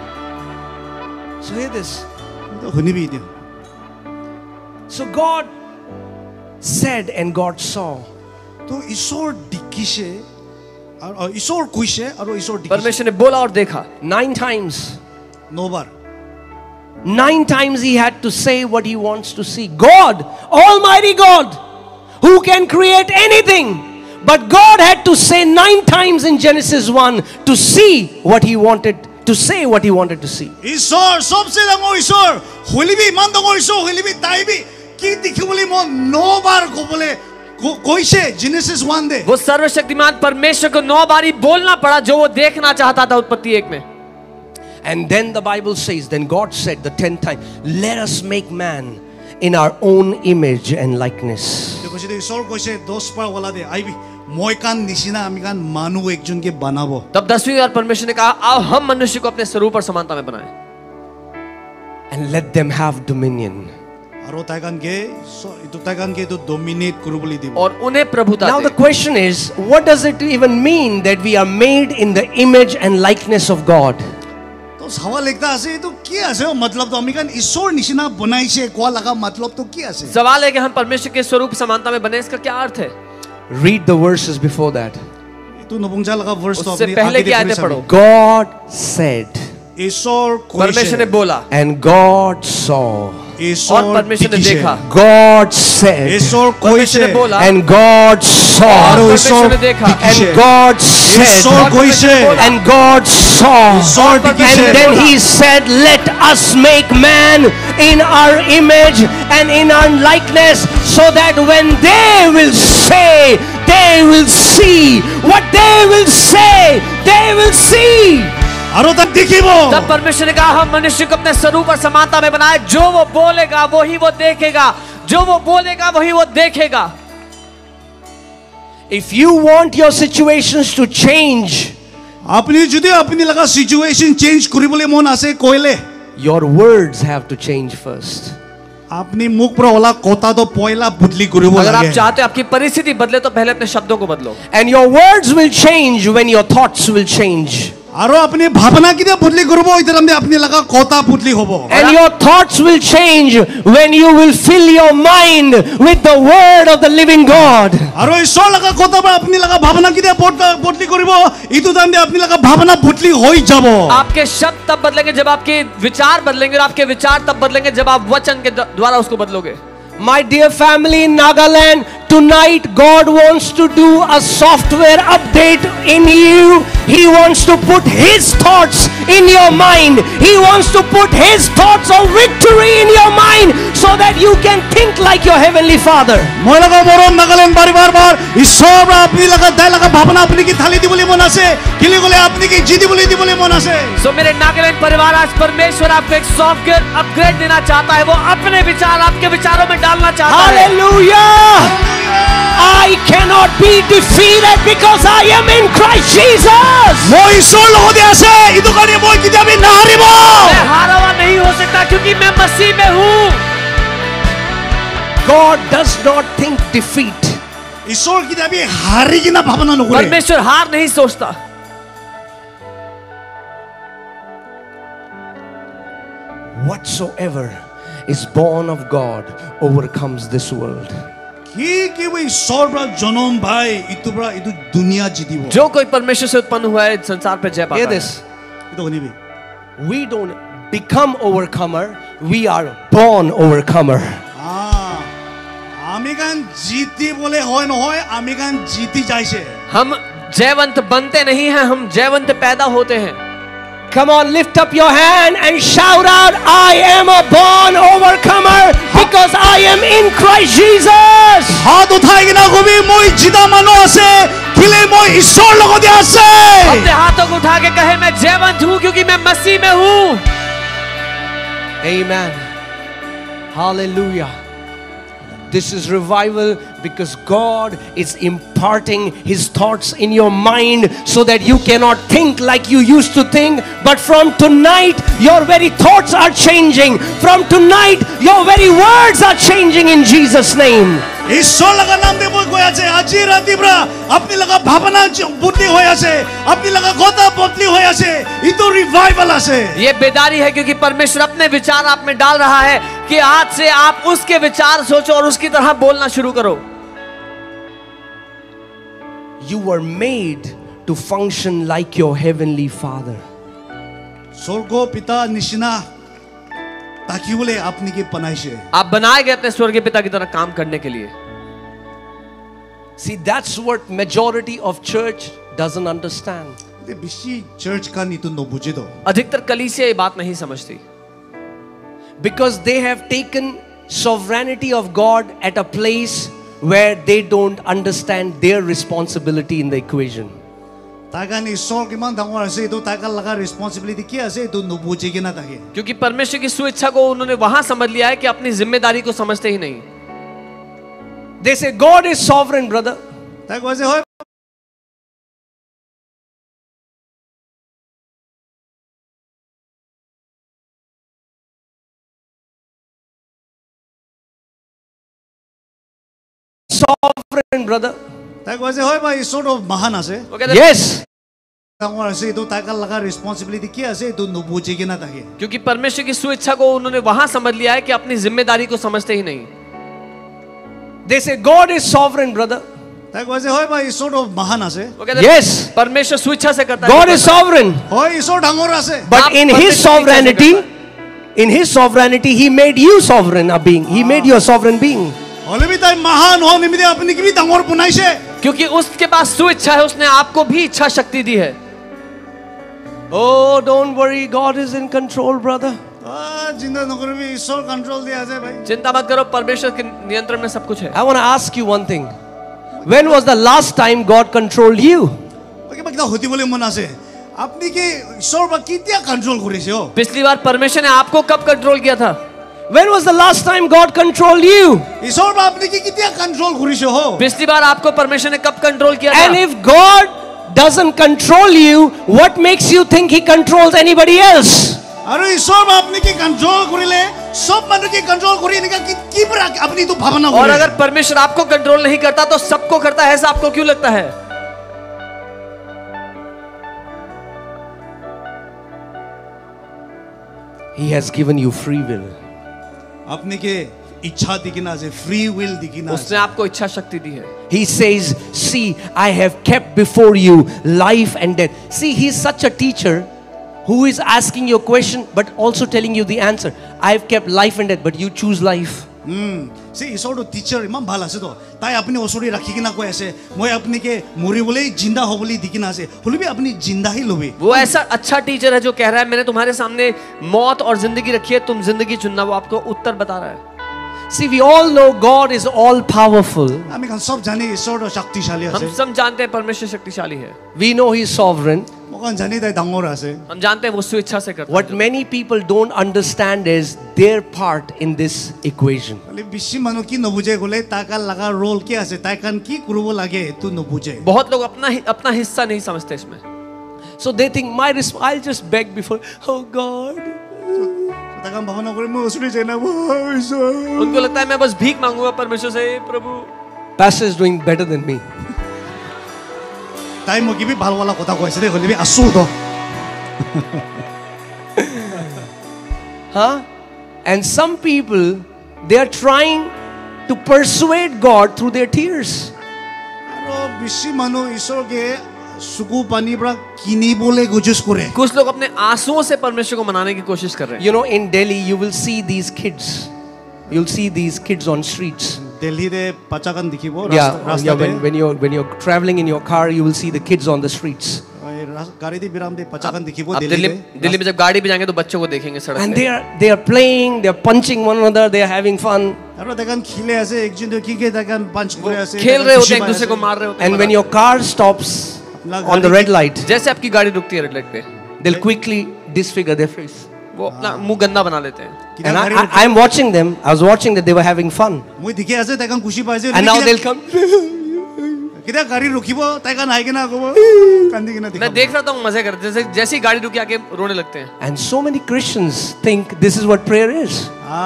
So hear this. तो हुनी भी दियो. So God said and God saw. तो ईश्वर दिखिसे और ईश्वर कुइसे और ईश्वर दिखिसे. परमेश्वर ने बोला और देखा. 9 times. 9 bar. 9 times he had to say what he wants to see. God, Almighty God, who can create anything. But God had to say 9 times in Genesis 1 to see what he wanted to say, what he wanted to see. ईश्वर सबसे दंगो ईश्वर होली भी मान दंगो ईश्वर होली भी ताई भी की दिखे बोली मो 9 बार को बोले कोई से जेनेसिस 1 दे. वो सर्वशक्तिमान परमेश्वर को 9 बारी बोलना पड़ा जो वो देखना चाहता था उत्पत्ति 1 में. And then the Bible says, then God said the 10th time, let us make man in our own image and likeness. देखो जी ईश्वर कोई से 10 बार वाला दे आई भी मोय कान निशिना आमी कान मानु एक जन के बनाबो. तब 10वीं बार परमेश्वर ने कहा आओ हम मनुष्य को अपने स्वरूप और समानता में बनाएं. And let them have dominion. और ताइकान के इतो ताइकान के तो डोमिनेट करू बोली दी. और उन्हें प्रभुता Now they. the question is, what does it even mean that we are made in the image and likeness of God? तो सवाल एकता आसे तो क्या आसे हो मतलब तो आमी कान ईश्वर निशिना बनाई से कोआ लगा मतलब तो क्या आसे. सवाल है कि हम परमेश्वर के स्वरूप समानता में बने, इसका क्या अर्थ है? Read the verses before that. तू नपुंजा लगा वर्ष तो उससे अपनी पहले आगे की आयतें देखो पढ़ो. God said ईश्वर कोई परमेश्वर ने से बोला and God saw. और ईश्वर परमेश्वर ने दिखिसे. देखा. God said ईश्वर कोई परमेश्वर ने से बोला and God और saw. परमेश्वर ने देखा. And God said ईश्वर कोई से and God saw. Ishwar दिखिसे. And then he said, let us make man in our image and in our likeness, so that when they will say, they will see. What they will say, they will see. आरो तक दिखिबो. तब परमेश्वर ने कहा हम मनुष्य को अपने स्वरूप और समानता में बनाए, जो वो बोलेगा वही वो देखेगा, जो वो बोलेगा वही वो देखेगा. If you want your situations to change, अपनी जुदे अपनी लगा सिचुएशन चेंज करी बोले मन आसे कोयले. your words have to change first. अपनी मुख पर वाला कोता तो पहला बुदली करी बोले. अगर आप चाहते हो आपकी परिस्थिति बदले तो पहले अपने शब्दों को बदलो. And your words will change when your thoughts will change. आरो अपनी भावना की बुदली करबो इधर हमने अपनी लगा कोता बुदली होबो. And your thoughts will change when you will fill your mind with the word of the living God. आरो ईश्वर लगा कोता पर अपनी लगा भावना की बुदली करबो इतु हमने अपनी लगा भावना बुदली होई जाबो. आपके शब्द तब बदलेंगे जब आपके विचार बदलेंगे, और आपके विचार तब बदलेंगे जब आप वचन के द्वारा उसको बदलोगे. My dear family in Nagaland, tonight God wants to do a software update in you. He wants to put His thoughts in your mind. He wants to put His thoughts of victory in your mind, so that you can think like your Heavenly Father. मैं लगा मोरो नागालैंड बार बार ईश्वर अपनी लगा दाय लगा भावना अपनी की थाली दी बोली मन आसे किले बोले अपनी की जीदी बोली दी बोले मन आसे. सो मेरे नागालैंड परिवार, आज परमेश्वर आपको एक सॉफ्टवेयर अपग्रेड देना चाहता है. वो अपने विचार आपके विचारों में डालना चाहता है. Hallelujah! I cannot be defeated because I am in Christ Jesus. मैं ईश्वर लोग दे आसे इतु करी मैं किधर अभी ना हारीबो. मैं हारा हुआ नहीं हो सकता क्योंकि मैं मसीह में हूँ. God does not think defeat. ईश्वर किधर अभी हारी की ना भावना न करे. परमेश्वर हार नहीं सोचता. Whatsoever is born of God overcomes this world. कि वो ईश्वर बरा जनम भाई इतु बरा इतु दुनिया जीती वो. जो कोई परमेश्वर से उत्पन्न हुआ है संसार पे जय पाता Hear है. this. इतु कोनी भी. We don't become overcomer, we are born overcomer. हाँ, আমি গান জিতি বলে হয় নহয় আমি গান জিতি যাইছে हम जयवंत बनते नहीं हैं, हम जयवंत पैदा होते हैं। Come on, lift up your hand and shout out, I am a born overcomer because I am in Christ Jesus. হাত উঠাই কিনা কবি মই জিতা মানুহ আছে কিলে মই ঈশ্বৰ লগতে আছে अपने हाथों को उठा के कहे मैं जयवंत हूँ क्योंकि मैं मसीह में हूँ। Amen. Hallelujah. This is revival because God is imparting His thoughts in your mind so that you cannot think like you used to think. But from tonight, your very thoughts are changing. From tonight, your very words are changing in Jesus' name. ঈশ্বৰ লগা নাম দে মই কৈ আছে আজি ৰাতিপুৱা আপুনি লগা ভাৱনা বদলি হৈ আছে আপুনি লগা কথা বদলি হৈ আছে ইটো ৰিভাইভাল আছে ये बेदारी है क्योंकि परमेश्वर अपने विचार आप में डाल रहा है कि आज से आप उसके विचार सोचो और उसकी तरह बोलना शुरू करो। You were made to function like your heavenly Father. স্বৰ্গ পিতা নিচিনা তাকিবলৈ আপুনি কি বনাইছে आप बनाए गए अपने स्वर्गीय पिता की तरह काम करने के लिए। See, that's what majority of church doesn't understand. বেছি চাৰ্চ কান ইটো নবুজে তো अधिकतर कलीसिया ये बात नहीं समझती Because they have taken sovereignty of God at a place where they don't understand their responsibility in the equation. তাৰ কাৰণে ঈশ্বৰ কিমান ডাঙৰ আছে এইটো তাৰ লগা ৰেসপন্সিবিলিটি কি আছে এইটো নবুজে কি না থাকে क्योंकि परमेश्वर की स्वेच्छा को उन्होंने वहां समझ लिया है कि अपनी जिम्मेदारी को समझते ही नहीं। They say God is sovereign, brother. তাই কৈছে হয় Sovereign, brother. তাই কৈছে হয় বা ঈশ্বৰটো মহান আছে वो कहते हैं, Yes. ডাঙৰ আছে এইটো তাৰ লগা ৰেসপন্সিবিলিটি কি আছে এইটো নবুজে কি না থাকে क्योंकि परमेश्वर की स्वेच्छा को उन्होंने वहां समझ लिया है कि अपनी जिम्मेदारी को समझते ही नहीं। They say God is sovereign, brother. তাই কৈছে হয় বা ঈশ্বৰটো মহান আছে वो कहते हैं, Yes. परमेश्वर स्वेच्छा से करता God है। is sovereign. হয় ঈশ্বৰ ডাঙৰ আছে But आप in परमेश्वर His की sovereignty, कैसे in His sovereignty, He made you sovereign a being. He made you a sovereign being. হলে বি তাই মহান হ নিমিতে আপুনি কি ডাঙৰ বনাইছে क्योंकि उसके पास स्वेच्छा है, उसने आपको भी इच्छा शक्ति दी है। Oh, don't worry. God is in control, brother. চিন্তা নকৰিবি ঈশ্বৰ কন্ট্ৰোল দিয়া আছে ভাই चिंता मत करो, परमेश्वर के नियंत्रण में सब कुछ है। I want to ask you one thing. When was the last time God controlled you? কিবা কিবা হতিবলৈ মন আছে আপুনি কি ঈশ্বৰ বা কেতিয়া কন্ট্ৰোল কৰিছে অ पिछली बार परमेश्वर ने आपको कब कंट्रोल किया था? When was the last time God controlled you? ঈশ্বৰ বা আপুনি কি কেতিয়া কন্ট্ৰোল কৰিছে হ पिछली बार आपको परमेश्वर ने कब कंट्रोल किया And था? if God doesn't control you, what makes you think He controls anybody else? আৰু ঈশ্বৰ বা আপুনি কি কন্ট্ৰোল কৰিলে সব মানুহ কি কন্ট্ৰোল কৰি এনেকা কি পৰা আপুনি তো ভাৱনা और কৰে अगर परमेश्वर आपको कंट्रोल नहीं करता तो सबको करता है, ऐसा आपको क्यों लगता है? He has given you free will. আপনি কি ইচ্ছা দিকিনা আছে ফ্রি উইল দিকিনা আছে उसने आपको इच्छा शक्ति दी है। He says, see, I have kept before you life and death. See, He's such a teacher who is asking you a question but also telling you the answer. I have kept life and death, but you choose life. সে ঈশ্বৰটো teacher ইমান ভাল আছে তো তাই আপুনি ওচৰি ৰাখি কিনা কৈ আছে মই আপুনিকে মৰিবলৈ জিন্দা হ'বলৈ দিকিনা আছে হলিবি আপুনি জিন্দাহি লবি वो ऐसा अच्छा टीचर है जो कह रहा है मैंने तुम्हारे सामने मौत और जिंदगी रखी है, तुम जिंदगी चुनना, वो आपको उत्तर बता रहा है। See, we all know God is all powerful. আমি কান সব জানি ঈশ্বৰটো শক্তিশালী আছে हम सब जानते हैं परमेश्वर शक्तिशाली है। We know He's sovereign. মই জানি তাই ডাঙৰ আছে हम जानते हैं वो स्वेच्छा से करता What है। many people don't understand is their part in this equation. খালি বেছি মানুহ কি নবুজে গলে তাকা লগা ৰোল কি আছে তাই কান কি কৰিব লাগে এটো নবুজে बहुत लोग अपना हिस्सा नहीं समझते इसमें। So they think, I'll just beg before, oh God. তাকা ভাৱনা কৰি মই ওচৰি যাই না ঈশ্বৰ उनको लगता है मैं बस भीख मांगूंगा परमेश्वर से, "हे प्रभु Pastor is doing better than me. তাই মোক কিবি ভাল ভাল কথা কৈছে দে হলিবি আছো তো Huh? And some people, they are trying to persuade God through their tears. আৰু বেছি মানুহ ঈশ্বৰকে চকু পানী পৰা কিনিবলৈ গুজুজ কৰে कुछ लोग अपने आंसुओं से परमेश्वर को मनाने की कोशिश कर रहे हैं। You know, in Delhi, you will see these kids. You'll see these kids on streets. দিল্লীতে পতাকান দেখিব Yeah, ৰাস্তাতে when you're traveling in your car, you will see the kids on the streets. গাড়ীতে বিরাম দে পতাকান দেখিব आप দিল্লীতে दिल्ली में जब गाड़ी पे जाएंगे तो बच्चों को देखेंगे सड़क And पे they are playing, they are punching one another, they are having fun. আৰু দেখান খেলে আছে একজন কি কি দেখান পাঞ্চ করে আছে खेल रहे होते हैं एक दूसरे को मार रहे होते And हैं when your car stops on the red light, जैसे आपकी गाड़ी रुकती है रेड लाइट पे they'll quickly disfigure their face. वो अपना मुंह गंदा बना लेते हैं And I'm watching them. I was watching that they were having fun. মই দেখি আছে দেখান খুশি পাইছে And now they'll come. কিটা গাড়ী ৰখিব তাইকা নাই কিনা কব কান্দি কিনা मैं देख रहा था मजे करते जैसे जैसी गाड़ी रुकी आके रोने लगते हैं And so many Christians think this is what prayer is.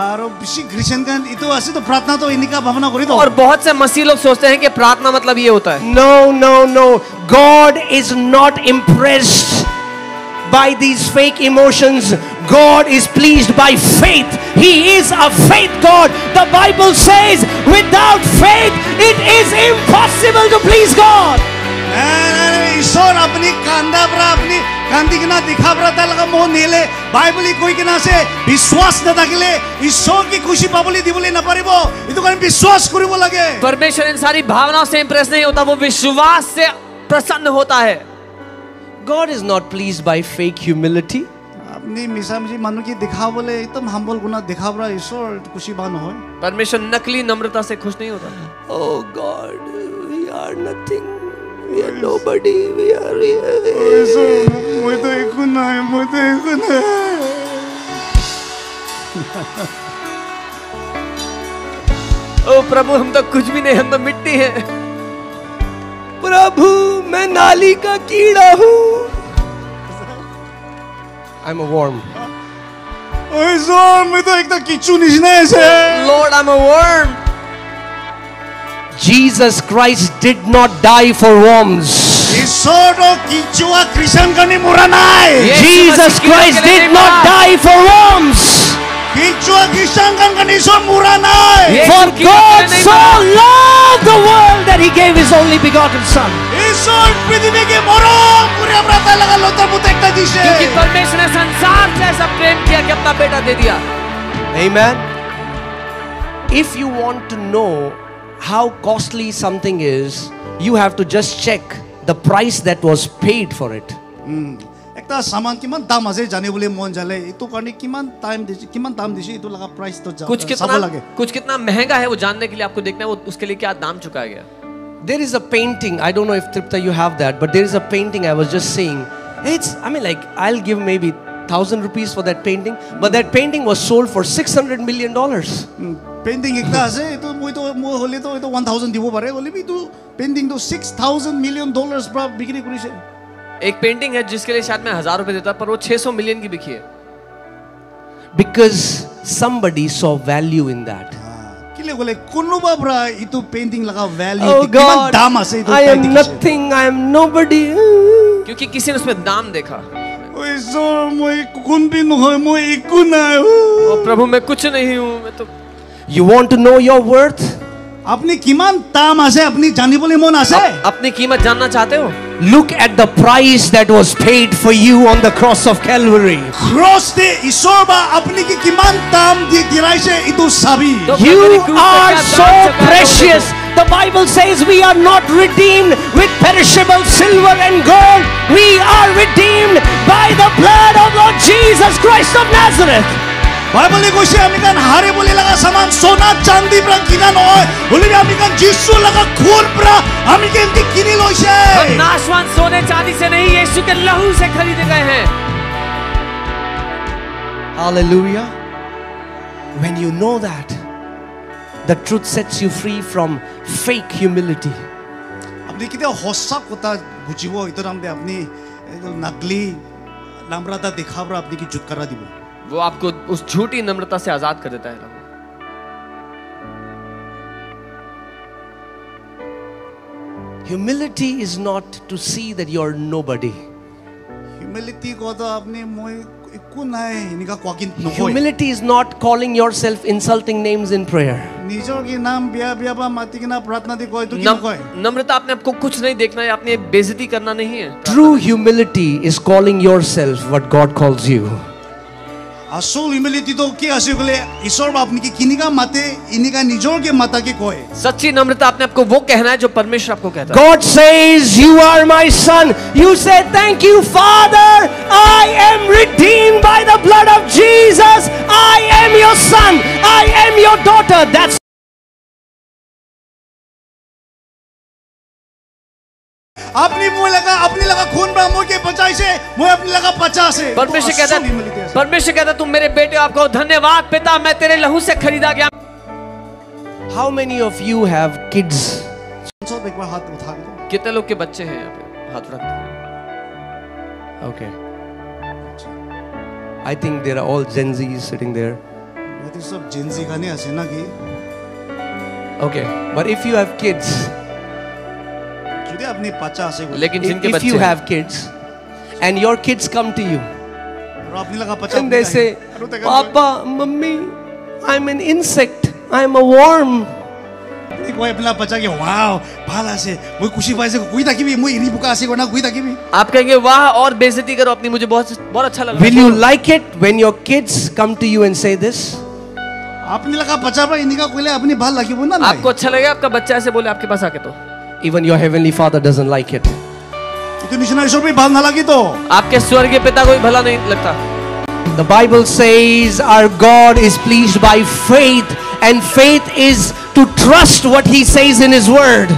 আৰু বেছি খ্ৰীষ্টান গান ইটো আছে তো প্ৰাৰ্থনা তো ইনিকা ভাৱনা কৰি দো और बहुत से मसीह लोग सोचते हैं कि प्रार्थना मतलब ये होता है No. God is not impressed by these fake emotions. God is pleased by faith. He is a faith God. The Bible says without faith it is impossible to please God. ঈশ্বর আপনি কান্দা পৰা আপনি কান্দি কিনা দেখা পৰা তাৰ লগা মোহ নেলে বাইবেলি কৈ কিনা আছে বিশ্বাস নাথাকিলে ঈশ্বৰ কি খুশি পাবলৈ দিবলৈ নাপাৰিব ইটো কাৰণ বিশ্বাস কৰিব লাগে परमेश्वर इन सारी भावनाओं से इंप्रेस नहीं होता वो विश्वास से प्रसन्न होता है God is not pleased by fake humility. আপনি মিছামিছি মানুহ কি দেখাবলৈ একদম হাম্বল গুণা দেখা পৰা ঈশ্বৰ খুশি বা নহয় परमेश्वर नकली नम्रता से खुश नहीं होता Oh God, we are nothing. We are nobody. We are মই তো একো নাই ओ प्रभु हम तो कुछ भी नहीं हम तो मिट्टी है प्रभु मैं नाली का कीड़ा हूँ. I'm a worm. ঐ ঈশ্বৰ মই তো একটা কিচ্ছু নিচিনাই আছে Lord I'm a worm Jesus Christ did not die for worms. ঈশ্বৰ তো কিচ্ছু খ্ৰীষ্টান কানি মৰা নাই Jesus Christ did not die for worms. কিচ্ছু খ্ৰীষ্টান কানি ঈশ্বৰ মৰা নাই For God so loved the world that he gave his only begotten son. ঈশ্বৰ পৃথিৱীকে মৰম কৰি আমরা তাই লাগা লতা পুতে একটা দিছে क्योंकि परमेश्वर ने संसार से ऐसा प्रेम किया कि अपना बेटा दे दिया Amen. If you want to know how costly something is, you have to just check the price that was paid for it. একটা সামান কিমান দাম আছে জানিবলৈ মন যালে ইটো কাৰণে কিমান দাম দিছে ইটো লাগা প্ৰাইস তো চাব লাগে कुछ कितना महंगा है वो जानने के लिए आपको देखना है वो उसके लिए क्या दाम चुकाया गया There is a painting, I don't know if Tripta you have that, but there is a painting I was just saying. I'll give maybe 1,000 rupees for that painting, but that painting was sold for $600 million. Painting একটা আছে ইটো মই হলে তো 1000 দিব পারে বলি ইটো পেইন্টিং তো $6,000 million পৰা বিক্রি কৰিছে एक पेंटिंग है जिसके लिए शायद मैं 1000 रुपए देता पर वो 600 मिलियन की बिकी है Because somebody saw value in that. কিলে গলে কোনোবা পৰা ইটো পেইন্টিং লাগা ভ্যালু Oh কিমান God, দাম আছে ইটো I am nothing, I am nobody. क्योंकि किसी ने उसमें दाम देखा ওই সর মই কোন भी নহয় মই একো নাই ओ प्रभु मैं कुछ नहीं हूं मैं तो You want to know your worth? আপনি কিমান দাম আছে আপনি জানিবলৈ মন আছে अपनी कीमत जानना चाहते हो Look at the price that was paid for you on the cross of Calvary. Cross তে ঈশ্বর বা আপনি কি কিমান দাম দি দিলাইছে ইটো সাবি You are so precious. The Bible says we are not redeemed with perishable silver and gold. We are redeemed by the blood of Lord Jesus Christ of Nazareth. বাইবেলে কৈছে আমি কান হারে বলি লাগা সামান সোনা চাঁদি পৰা কিনা নহয় বলি আমি কান যিশু লাগা খুন পৰা আমি কেনকে কিনি লইছে हम नाशवान सोने चांदी से नहीं यीशु के लहू से खरीदे गए हैं Hallelujah. When you know that, the truth sets you free from fake humility. আপনি কিতে হসা কথা বুঝিব ইতর আমদে আপনি নকলি নম্রতা দেখাবরা আপনি কি জুটকারা দিব वो आपको उस झूठी नम्रता से आजाद कर देता है Humility is not to see that you are nobody. Humility কথা আপনি মই একো নাই নিকা কোকিন নহয় Humility is not calling yourself insulting names in prayer. নিজর কি নাম বিয়া বিয়া বা মাটি কিনা প্রার্থনা দি কয় তো কি কয় नम्रता अपने आपको कुछ नहीं देखना है अपनी बेइज्जती करना नहीं है True humility is calling yourself what God calls you. আসল হিউমিলিটি তো কি আছে বলে ঈশ্বর আপনি কি কিনিকা মাতে ইনিকা নিজরকে মাতাকে কয় सच्ची नम्रता अपने आप को वो कहना है जो परमेश्वर आपको कहता है. God says, "You are my son." You say, "Thank you, Father. I am redeemed by the blood of Jesus. I am your son. I am your daughter." That's अपनी लगा खून बरा मोय के बचाई से मोय अपनी लगा 50 है परमेश्वर कहता तुम मेरे बेटे हो, आपको धन्यवाद पिता, मैं तेरे लहू से खरीदा गया. how many of you have kids? सब एक बार हाथ उठा के दो. कितने लोग के बच्चे हैं यहाँ पे? हाथ रख दो. Okay. I think there are all Gen Zs sitting there. ये तो सब जेंजी गाने ऐसे ना कि Okay. But if you have kids, जुदे अपनी 50 है लेकिन जिनके if बच्चे you हैं, have kids and your kids come to you और अपनी लगा 50 and they say, "Papa, Mummy, I'm an insect. I'm a worm." कोई अपना बच्चा के वाओ भाला से मोय खुशी पाए से कोई ताकि भी मोय इनी बुका से कोना कोई ताकि भी आप कहेंगे वाह और बेइज्जती करो अपनी, मुझे बहुत बहुत अच्छा लगा. Will you like it when your kids come to you and say this? अपनी लगा बच्चा पर इनी का कोई ले अपनी भाल लगी वो ना आपको अच्छा लगेगा आपका बच्चा ऐसे बोले आपके पास आके? तो Even your heavenly Father doesn't like it. तो निशना ईश्वर भी भाल ना लगी तो आपके स्वर्गीय पिता को भी भला नहीं लगता. The Bible says our God is pleased by faith, and faith is to trust what He says in His Word.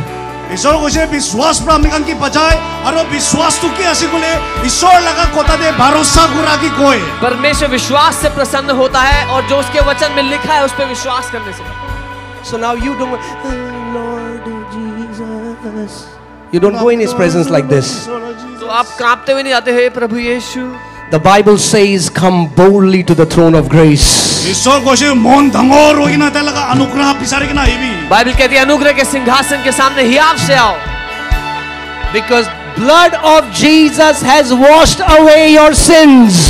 ईश्वर को से विश्वास पर हमने की बचाए और विश्वास तो क्या ऐसे बोले ईश्वर लगा कोता दे भरोसा गुरा की कोई. परमेश्वर विश्वास से प्रसन्न होता है और जो उसके वचन में लिखा है उस पर विश्वास करने से. So now you don't, Lord Jesus. You don't go in His presence like this. तो आप कांपते हुए नहीं आते हैं प्रभु यीशु. The Bible says, "Come boldly to the throne of grace." ईश्वर को से मन धंगोर होगी ना ते लगा अनुग्रह पिसारे के ना ही भी. बाइबल कहती है अनुग्रह के सिंहासन के सामने हियाव से आओ. Because blood of Jesus has washed away your sins.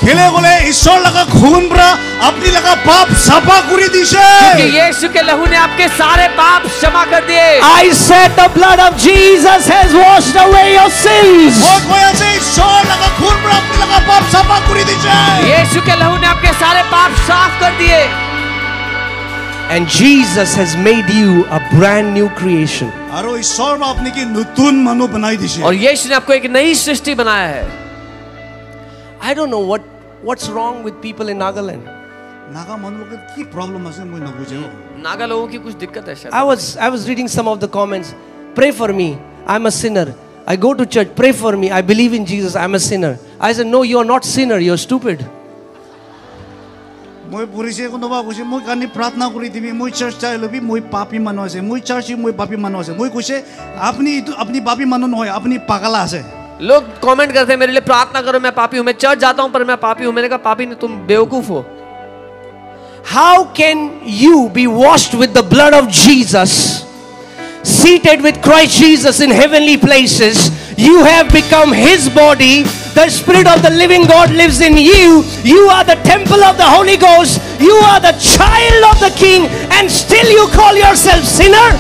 खेले बोले ईश्वर लगा खून बरा अपनी लगा पाप सफा करी दिशे. क्योंकि यीशु के लहू ने आपके सारे पाप क्षमा कर दिए. I said the blood of Jesus has washed away your sins. वो कोई ऐसे ईश्वर लगा खून बरा अपनी लगा पाप सफा करी दिशे. यीशु के लहू ने आपके सारे पाप साफ कर दिए. And Jesus has made you a brand new creation. और ईश्वर ने अपनी की नूतन मनु बनाई दिशे. और यीशु ने आपको एक नई सृष्टि बनाया है. I don't know what's wrong with people in Nagaland. Naga मन लोग की प्रॉब्लम है मुझे न बुझे हो. नागा लोगों की कुछ दिक्कत है शायद. I was reading some of the comments. Pray for me. I'm a sinner. I go to church. Pray for me. I believe in Jesus. I'm a sinner. I said, "No, you are not sinner. You're stupid." মই পুলিশে কোনো বা কৈছে মই কানি प्रार्थना কৰি দিবি মই চার্চ চাই লবি মই পাপী মানুহ আছে মই চার্চি মই পাপী মানুহ আছে মই কৈছে আপনি পাপী মানুহ নহয় আপনি পাগলা আছে. लोग कमेंट करते हैं मेरे लिए प्रार्थना करो मैं पापी हूं, मैं चर्च जाता हूं पर मैं पापी हूं. मैंने कहा पापी नहीं, तुम बेवकूफ हो. How can you be washed with the blood of Jesus, seated with Christ Jesus in heavenly places? You have become His body. The Spirit of the living God lives in you. You are the temple of the Holy Ghost. You are the child of the King, and still you call yourself sinner?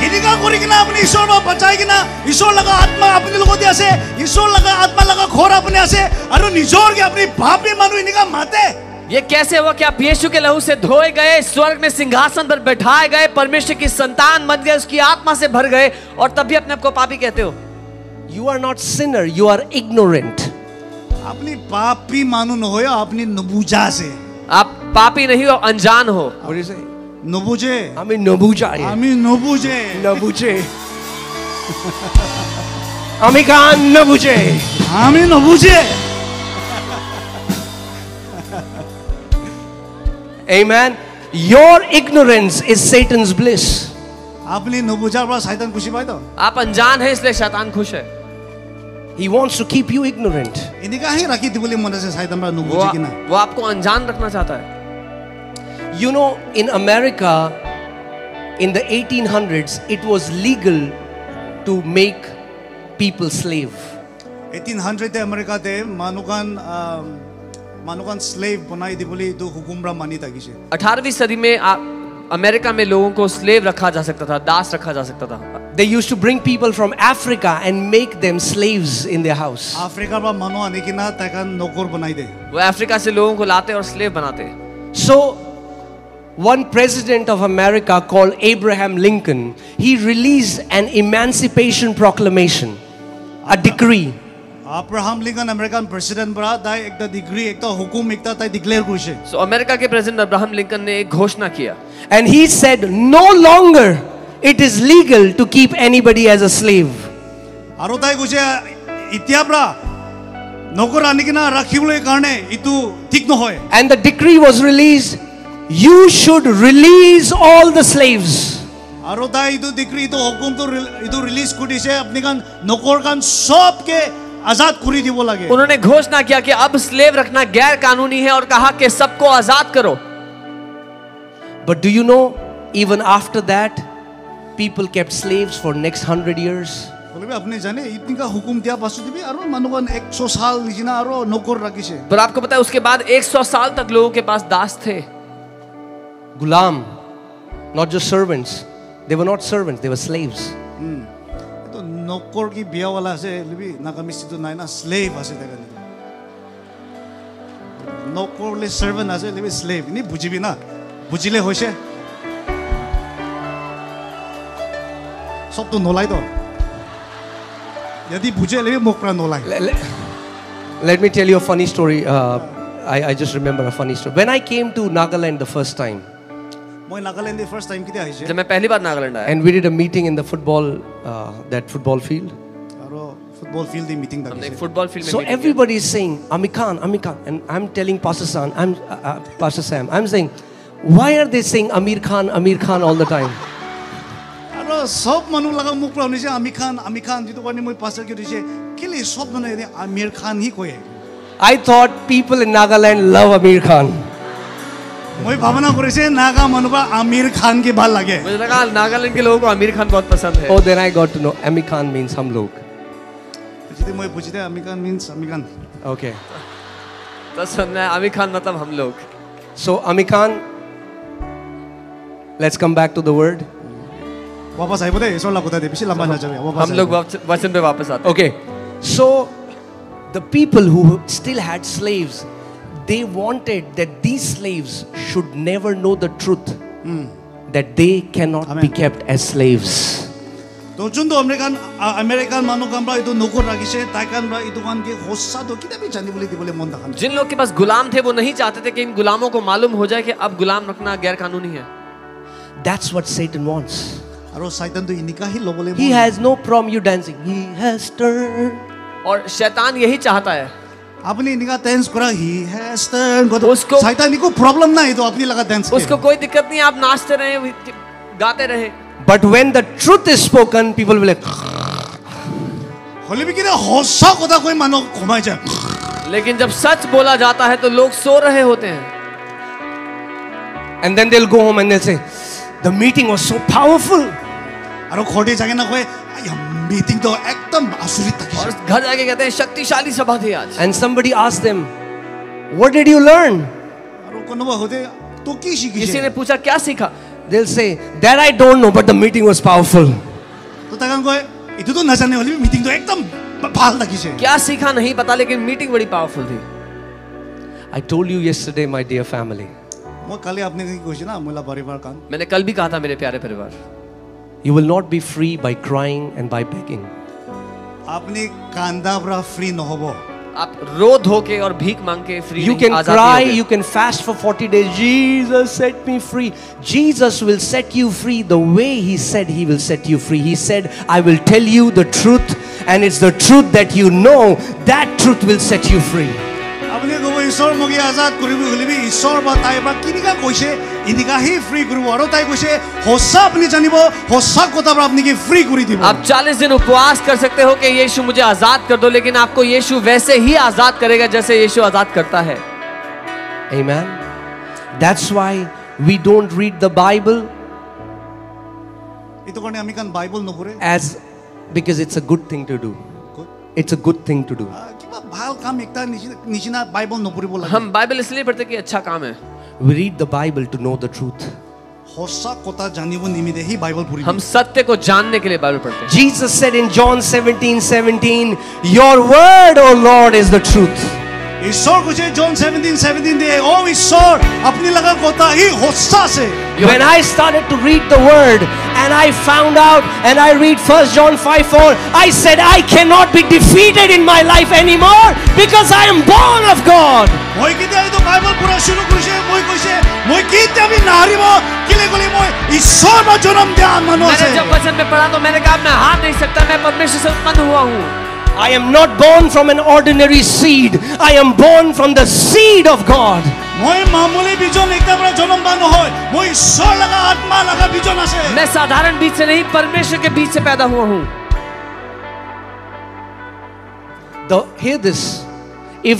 इनिका करी कि ना अपनी ईश्वर में बचाई कि ना ईश्वर लगा आत्मा अपने लोगों दे ऐसे ईश्वर लगा आत्मा लगा खोर अपने ऐसे अरे निजोर के अपनी पापी मानो इनिका माते. ये कैसे हुआ कि आप यीशु के लहू से धोए गए, स्वर्ग में सिंहासन पर बैठाए गए, परमेश्वर की संतान बन गए, उसकी आत्मा से भर गए और तब भी अपने आप को पापी कहते हो? You are not sinner. You are ignorant. अपनी पापी मानो न होया अपनी नबूजा से. आप पापी नहीं हो, अनजान हो. What do you say? नबूजे. আমি নবুজা আমি নবুজে. নবুজে আমি গান নবুজে আমি নবুজে. Amen. Your ignorance is Satan's bliss. अपनी नबूजा पर शैतान खुशी पाए तो. आप अनजान हैं इसलिए शैतान खुश है. He wants to keep you ignorant. इनिका ही रखी थी बोले मन से शैतान पर नबूजे की ना. वो आपको अनजान रखना चाहता है. You know, in America, in the 1800s, it was legal to make people slave. 1800 America ते मानुकान स्लेव बनाई दी बोली तो हुकुमरा मानी था किसे. 18वीं सदी में अमेरिका में लोगों को स्लेव रखा जा सकता था, दास रखा जा सकता था. They used to bring people from Africa and make them slaves in their house. আফ্ৰিকাৰ পৰা মানুহ আনি কিনা তাইকান নকৰ বনাই দে वो अफ्रीका से लोगों को लाते और स्लेव बनाते. So, one president of America called Abraham Lincoln, he released an emancipation proclamation, a decree. Abraham Lincoln American president পৰা তাই একটা ডিগ্ৰী একটা হুকুম একটা তাই ডিক্লেয়াৰ কৰিছে So अमेरिका के प्रेसिडेंट अब्राहम लिंकन ने एक घोषणा किया. And he said, no longer it is legal to keep anybody as a slave. আৰু তাই কৈছে এতিয়া পৰা নকৰ আনি কিনা ৰাখিবলৈ কাৰণে ইটো ঠিক নহয় And the decree was released, you should release all the slaves. আৰু তাই ইটো ডিগ্ৰী ইটো হুকুমটো ইটো ৰিলিজ কৰি দিছে আপুনি কান নকৰ কান সবকে आजाद কৰি দিব লাগে उन्होंने घोषणा किया कि अब स्लेव रखना गैर कानूनी है और कहा कि सबको आजाद करो. But do you know, even after that, people kept slaves for next 100 years. বলবে আপনি জানে ইতনিকা হুকুম দিয়া পাছু দিবি আৰু মানুহগন 100 সাল নিচিনা আৰু নকৰ ৰাখিছে पर आपको पता है उसके बाद 100 साल तक लोगों के पास दास थे. Gulam, not just servants. They were not servants, they were slaves. তো নকৰ কি বিয়াওয়ালা আছে লিবি নাকামিছিটো নাই না স্লেভ আছে দেখা নকৰলে সার্ভেন্ট আছে লিবি স্লেভ নি বুঝিবি না বুঝিলে হইছে সব তো নলাই তো যদি বুঝে লিবি মুখরা নলাই Let me tell you a funny story. I just remember a funny story. When I came to Nagaland the first time, মই নাগালেণ্ডে ফার্স্ট টাইম কিতে আহিছে जब मैं पहली बार नागालैंड आया and we did a meeting in the that football field. আৰু football field the meeting हमने एक থাকিছে फुटबॉल फील्ड में So meeting किया. everybody is saying, Amikhan, and I'm telling Pastor Sam, I'm saying, why are they saying Amir Khan all the time? আৰু সব মানুহ লগা মুখ পৰা শুনিছে আমিৰ খান যেটো কাৰণে মই পাছৰ কি দিছে কেলে সব মানুহে আমিৰ খান হি কয় I thought people in Nagaland love Amir Khan. মই ভাবনা কৰিছে নাগা মানুহবা আমিৰ খান কি ভাল লাগে मुझे लगा नागालैंड के लोगों को आमिर खान बहुत पसंद है. Oh, then I got to know Amir Khan means hum log. যদি মই বুঝিতে আমিৰ খান মিন্স আমিৰ খান Okay. तो सुनना है आमिर खान मतलब हम लोग. So Amir Khan, let's come back to the word. वापस আহিব দে ঈশ্বৰ লগতে দে বেছি লম্বা নাযাবে हम लोग वचन पे वापस आते हैं. Okay. So the people who still had slaves, they wanted that these slaves should never know the truth, that they cannot be Amen. kept as slaves. তো যোনটো আমেৰিকান মানুহ কামৰা ইটো নকৰ ৰাখিছে তাইকান বা ইটো কান কি হোসা তো কিতাবি জানিবলৈ দিবলৈ মন দেখান जिन लोग के पास गुलाम थे वो नहीं चाहते थे कि इन गुलामों को मालूम हो जाए कि अब गुलाम रखना गैर कानूनी है. That's what Satan wants. আৰু শয়তানটো ইনিকাহি লবলৈ He has no problem you dancing. He has turned. और शैतान यही चाहता है. আপুনি ইনিকা ডান্স কৰা হি হ্যাজ টার্ন গো उसको- শয়তানিকো প্রবলেম নাই তো আপনি লগা ডান্স उसको कोई दिक्कत नहीं, आप नाचते रहे गाते रहे. But when the truth is spoken, people will like, হলে বি কিনা হোসা কথা কই মানুহ ঘুমাই যায় लेकिन जब सच बोला जाता है तो लोग सो रहे होते हैं. and then they'll go home and they'll say, the meeting was so powerful. আৰু ঘৰতে যাগে না কয় মিটিং তো একদম আচৰিত और থাকিছে घर जाके कहते हैं शक्तिशाली सभा थी आज. And somebody asked them, what did you learn? আৰু কোনোবা হতে তো কি किसी শিকিছে ने पूछा क्या सीखा. They'll say, that I don't know, but the meeting was powerful. তো তাকান কয় ইটোতো নাজানে হলি মিটিং তো একদম ভাল লাগিছে क्या सीखा नहीं पता, लेकिन मीटिंग बड़ी पावरफुल थी. I told you yesterday, my dear family, মই কালি আপনি কি কৈছে না মোলা পৰিবাৰ কান मैंने कल भी कहा था मेरे प्यारे परिवार, you will not be free by crying and by begging. আপনি কান্দা পৰা ফ্ৰী নহব आप रो धो के और भीख मांग के फ्री You नहीं, can आजाद cry, नहीं होगे. you can fast for 40 days. Jesus set me free. Jesus will set you free the way He said He will set you free. He said, I will tell you the truth, and it's the truth that you know, that truth will set you free. আপনি কব ঈশ্বৰ মোক আজাদ কৰিব হলিবি ঈশ্বৰ বা তাই বা কিনিকা কৈছে ইনিকা হি ফ্ৰী কৰিব আৰু তাই কৈছে হোসা আপনি জানিব হোসা কথা পৰা আপনি কি ফ্ৰী কৰি দিব आप 40 दिन उपवास कर सकते हो कि यीशु मुझे आजाद कर दो, लेकिन आपको यीशु वैसे ही आजाद करेगा जैसे यीशु आजाद करता है. Amen. That's why we don't read the Bible এইটো কাৰণে আমি কান বাইবেল নপঢ়ে as because it's a good thing to do. It's a good thing to do. কিবা ভাল কাম একটা নিচিনা বাইবেল নপঢ়িব লাগে हम बाइबल इसलिए पढ़ते कि अच्छा काम है. We read the Bible to know the truth. होसा कोता जानिबो निमिदे ही बाइबल पढ़ी हम सत्य को जानने के लिए बाइबल पढ़ते हैं। Jesus said in John 17:17, your word, O Lord, is the truth. ईश्वर को जॉन 17:17 दे ओ ईश्वर अपनी लगा कोता ही होसा से When I started to read the word and I found out and I read 1 John 5:4, I said I cannot be defeated in my life anymore because I am born of God. মই কিতে তো Bible পড়া শুরু করিছে মই কইছে মই কিতে আমি নাহারিব কিলে গলি মই ईश्वर मा जन्म दिया मानो मैंने আছে जब वचन में पढ़ा तो मैंने कहा मैं हार नहीं सकता, मैं परमेश्वर से उत्पन्न हुआ हूँ। I am not born from an ordinary seed. I am born from the seed of God. মই मामूली बीजन एकटा बड़ा जन्म बानो होय মই ईश्वर लगा आत्मा लगा बीजन আছে मैं साधारण बीज से नहीं, परमेश्वर के बीज से पैदा हुआ हूँ। Hear this. If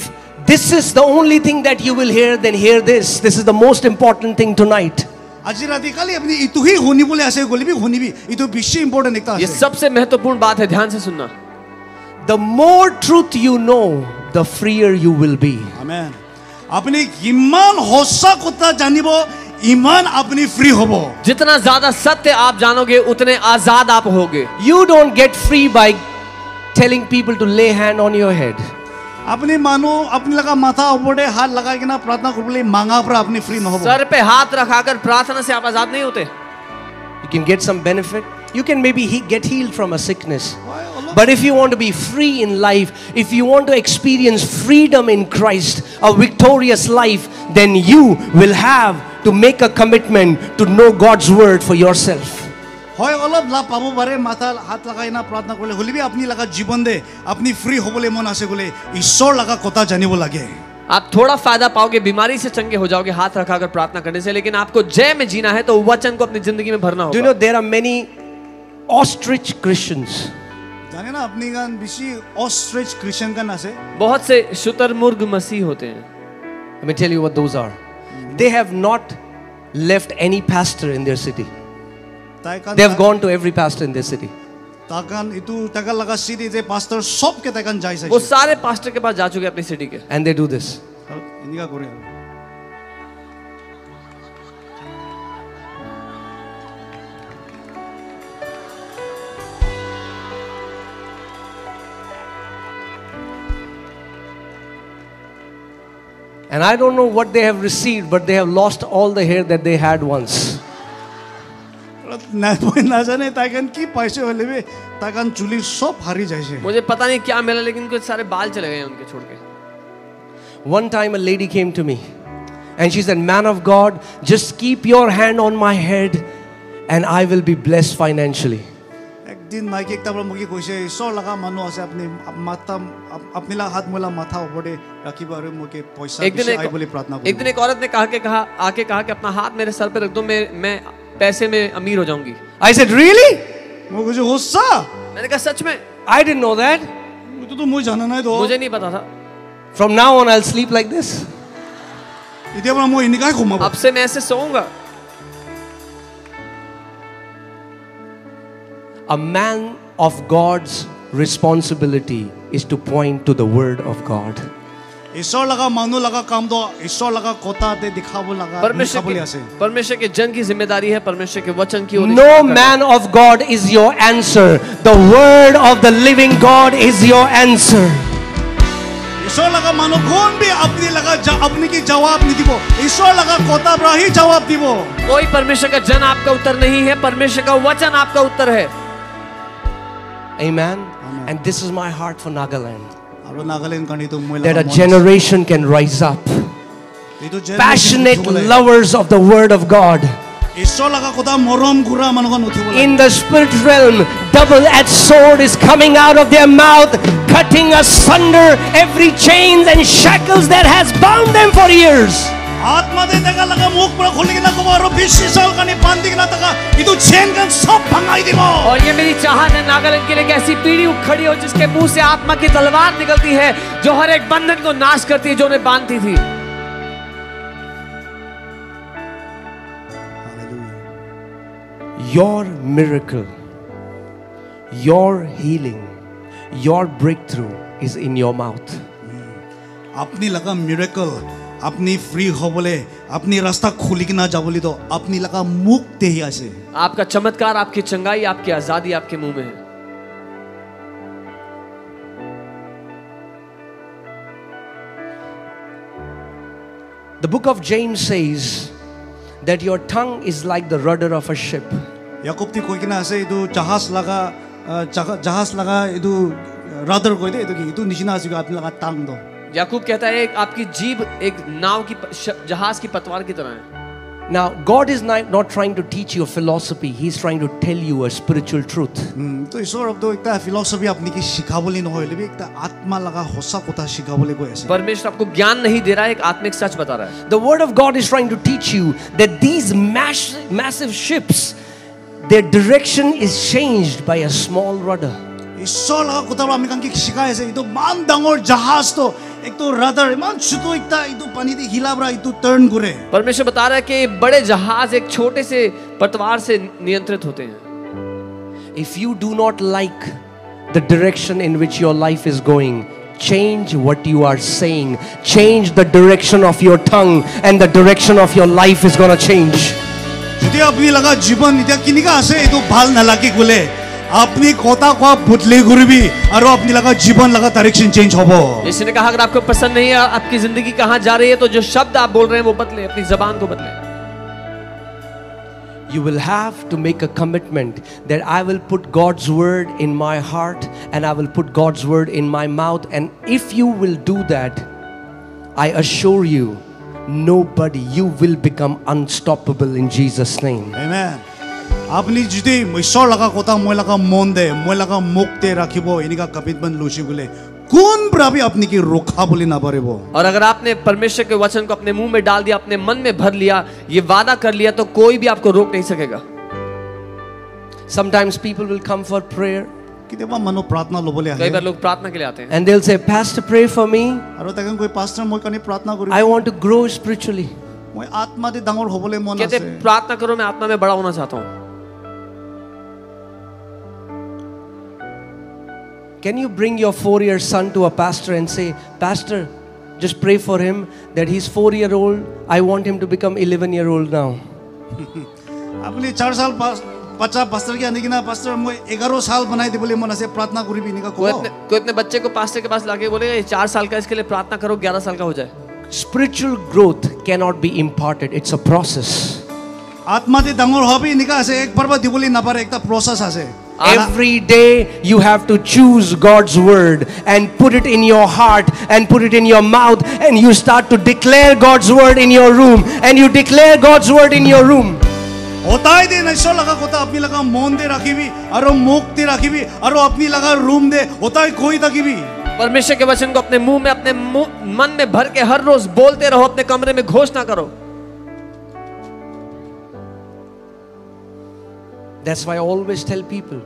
this is the only thing that you will hear, then hear this. This is the most important thing tonight. আজি राती खाली अपनी इतु ही होनी बोले ऐसे गोली भी होनी भी इतु बेसी इंपोर्टेंट एकटा ये আছে सबसे महत्वपूर्ण बात है, ध्यान से सुनना। The more truth you know, the freer you will be. आमेन अपनी इमान होसा कोता जानिबो ईमान अपनी फ्री होबो जितना ज्यादा सत्य आप जानोगे उतने आजाद आप होगे। You don't get free by telling people to lay hand on your head. अपनी मानो अपनी लगा माथा ऊपर हाथ लगा के ना प्रार्थना करबले मांगा पर अपनी फ्री न होबो सर पे हाथ रखाकर प्रार्थना से आप आजाद नहीं होते। You can get some benefit. You can maybe get healed from a sickness. But if you want to be free in life, if you want to experience freedom in Christ, a victorious life, then you will have to make a commitment to know God's word for yourself. হয় অলপ লাভ পাবো পারে মাথা হাত লাগাই না প্রার্থনা করলে হলিবি আপনি লাগা জীবন দে আপনি फ्री होबले मन आसे बोले ईश्वर लगा कोता जानिबो लागे आप थोड़ा फायदा पाओगे, बीमारी से चंगे हो जाओगे हाथ रखाकर प्रार्थना करने से, लेकिन आपको जय में जीना है तो वचन को अपनी जिंदगी में भरना Do you होगा। know there are many ostrich Christians? जाने ना अपनी गान बिशी ऑस्ट्रिच क्रिश्चियन का नासे बहुत से शुतुरमुर्ग मसीह होते हैं। Let me tell you what those are. They have not left any pastor in their city. They have gone to every pastor in their city. ताकन इतु ताकन लगा सीधी जे पास्टर सब के ताकन जाई वो सारे पास्टर के पास जा चुके अपनी सिटी के। And they do this. इनका करे And I don't know what they have received, but they have lost all the hair that they had once. ना ना जाने ताकन की पैसे वाले भी ताकन चुली सब हारी जाए छे मुझे पता नहीं क्या मिला, लेकिन कुछ सारे बाल चले गए उनके छोड़ के। One time a lady came to me and she said, "Man of God, just keep your hand on my head and I will be blessed financially." एक दिन माइक एक तबला मुकी कोइसे ईश्वर लगा मानो आसे अपनी माथा अपनी ला हाथ मोला माथा ऊपर रखी बारे मुके पैसा आई बोली प्रार्थना एक दिन एक औरत ने आके कहा कि अपना हाथ मेरे सर पे रख दो, मैं पैसे में अमीर हो जाऊंगी। I said, "Really?" मो कुछ होसा मैंने कहा सच में? I didn't know that. तो मुझे जाना नहीं दो मुझे नहीं पता था। From now on I'll sleep like this. इधर बड़ा मो इनका घुमा अब से मैं ऐसे सोऊंगा। A man of God's responsibility is to point to the word of God. ईश्वर लगा मानो लगा काम दो ईश्वर लगा कोता दे दिखाबो लगा परमेश्वर के जन की जिम्मेदारी है परमेश्वर के वचन की। No man of God is your answer. The word of the living God is your answer. ईश्वर लगा मानो कौन भी अपनी लगा अपनी की जवाब नहीं दिबो ईश्वर लगा कोता बरा ही जवाब दिबो। कोई परमेश्वर का जन आपका उत्तर नहीं है, परमेश्वर का वचन आपका उत्तर है। Amen. And this is my heart for Nagaland. That That a generation can rise up. Passionate lovers of the word of God. In the spirit realm, double-edged sword is coming out of their mouth, cutting asunder every chains and shackles that has bound them for years. आत्मा दे तका लगा मुख पर खोल के ना कुमारो 20 साल का नहीं बांध के ना तका इतो चैन का सब भंगाई दिबो। और ये मेरी चाहत है नागालैंड के लिए एक ऐसी पीढ़ी खड़ी हो जिसके मुंह से आत्मा की तलवार निकलती है जो हर एक बंधन को नाश करती है जो उन्हें बांधती थी। Your miracle, your healing, your breakthrough is in your mouth. अपनी लगा मिरेकल अपनी फ्री हो बोले अपनी रास्ता खुली कि ना जा बोली तो अपनी लगा मुक्त ही आसे आपका चमत्कार, आपकी चंगाई, आपकी आजादी आपके मुंह में है। The book of James says that your tongue is like the rudder of a ship. याकूब ती कोई कि ना आसे इदु जहाज लगा इदु रदर कोई दे इदु निशिना आसे अपनी लगा टांग दो। याकूब कहता है आपकी जीभ एक नाव की जहाज की पतवार की तरह है। Now, God is not trying to teach you a philosophy. He's trying to tell you a spiritual truth. तो ईश्वर अब तो एक ता फिलॉसफी अपनी की शिखावली न होइले भी एक ता आत्मा लगा होसा कोता शिखावली को ऐसे। परमेश्वर आपको ज्ञान नहीं दे रहा है, एक आत्मिक सच बता रहा है। The word of God is trying to teach you that these massive ships, their direction is changed by a small rudder. ईश्वर लगा कोता अपनी कंकी शिखा ऐसे इदु मान डांगोर जहाज तो एक तो रदर मान छुतो एक ता इदु पानी दी हिलाबरा इदु टर्न करे। परमेश्वर बता रहा है कि बड़े जहाज एक छोटे से पतवार से नियंत्रित होते हैं। If you do not like the direction in which your life is going, change what you are saying. Change the direction of your tongue and the direction of your life is going to change. যদি আপনি লাগা জীবন ইতিয়া কিনিকা আছে ইদু ভাল না লাগে গুলে अपनी कोता को बदले गुरबी और अपनी लगा जीवन लगा डायरेक्शन चेंज होबो। यीशु ने कहा अगर आपको पसंद नहीं है आपकी जिंदगी कहां जा रही है तो जो शब्द आप बोल रहे हैं वो बदले, अपनी जबान को बदले। You will have to make a commitment that I will put God's word in my heart and I will put God's word in my mouth, and if you will do that, I assure you, you will become unstoppable in Jesus' name. Amen. अपनी जिदी ईश्वर लगा कोता मोय लगा मन दे मोय लगा मुक्ते राखिबो इनिका commitment Luche बोले कौन प्राभी अपनी की रोका बोली ना परेबो। और अगर आपने परमेश्वर के वचन को अपने मुंह में डाल दिया, अपने मन में भर लिया, ये वादा कर लिया, तो कोई भी आपको रोक नहीं सकेगा। Sometimes people will come for prayer. कितेबा मनो प्रार्थना लो बोले कई बार लोग प्रार्थना के लिए आते हैं। And they'll say, Pastor, pray for me. और तकन कोई पास्टर मोय कने प्रार्थना करू। I want to grow spiritually. मोय आत्मा दे डांगोर हो बोले मन कहते आसे। प्रार्थना करो, मैं आत्मा में बड़ा होना चाहता हूँ। Can you bring your 4-year son to a pastor and say, Pastor, just pray for him that he's 4-year-old. I want him to become 11-year-old now. अपनी 4 साल बच्चा पास्टर के आने की ना पास्टर मोय 11 साल बनाई दे बोले मन से प्रार्थना करी भी निका को। कोई अपने बच्चे को पास्टर के पास लाके बोलेगा ये 4 साल का, इसके लिए प्रार्थना करो 11 साल का हो जाए। Spiritual growth cannot be imparted. It's a process. आत्मा दे डांगोर हो भी निका से एक पर्व दिबोली ना पर एक ता प्रोसेस आसे। Every day you have to choose God's word and put it in your heart and put it in your mouth, and you start to declare God's word in your room, and you declare God's word in your room. होता है दे नशो लगा कोता अपनी लगा मोन दे रखी भी और मुक्ति रखी भी और अपनी लगा रूम दे होता है कोई तकी भी। परमेश्वर के वचन को अपने मुंह में, अपने मन में भर के हर रोज बोलते रहो, अपने कमरे में घोषणा करो। That's why I always tell people,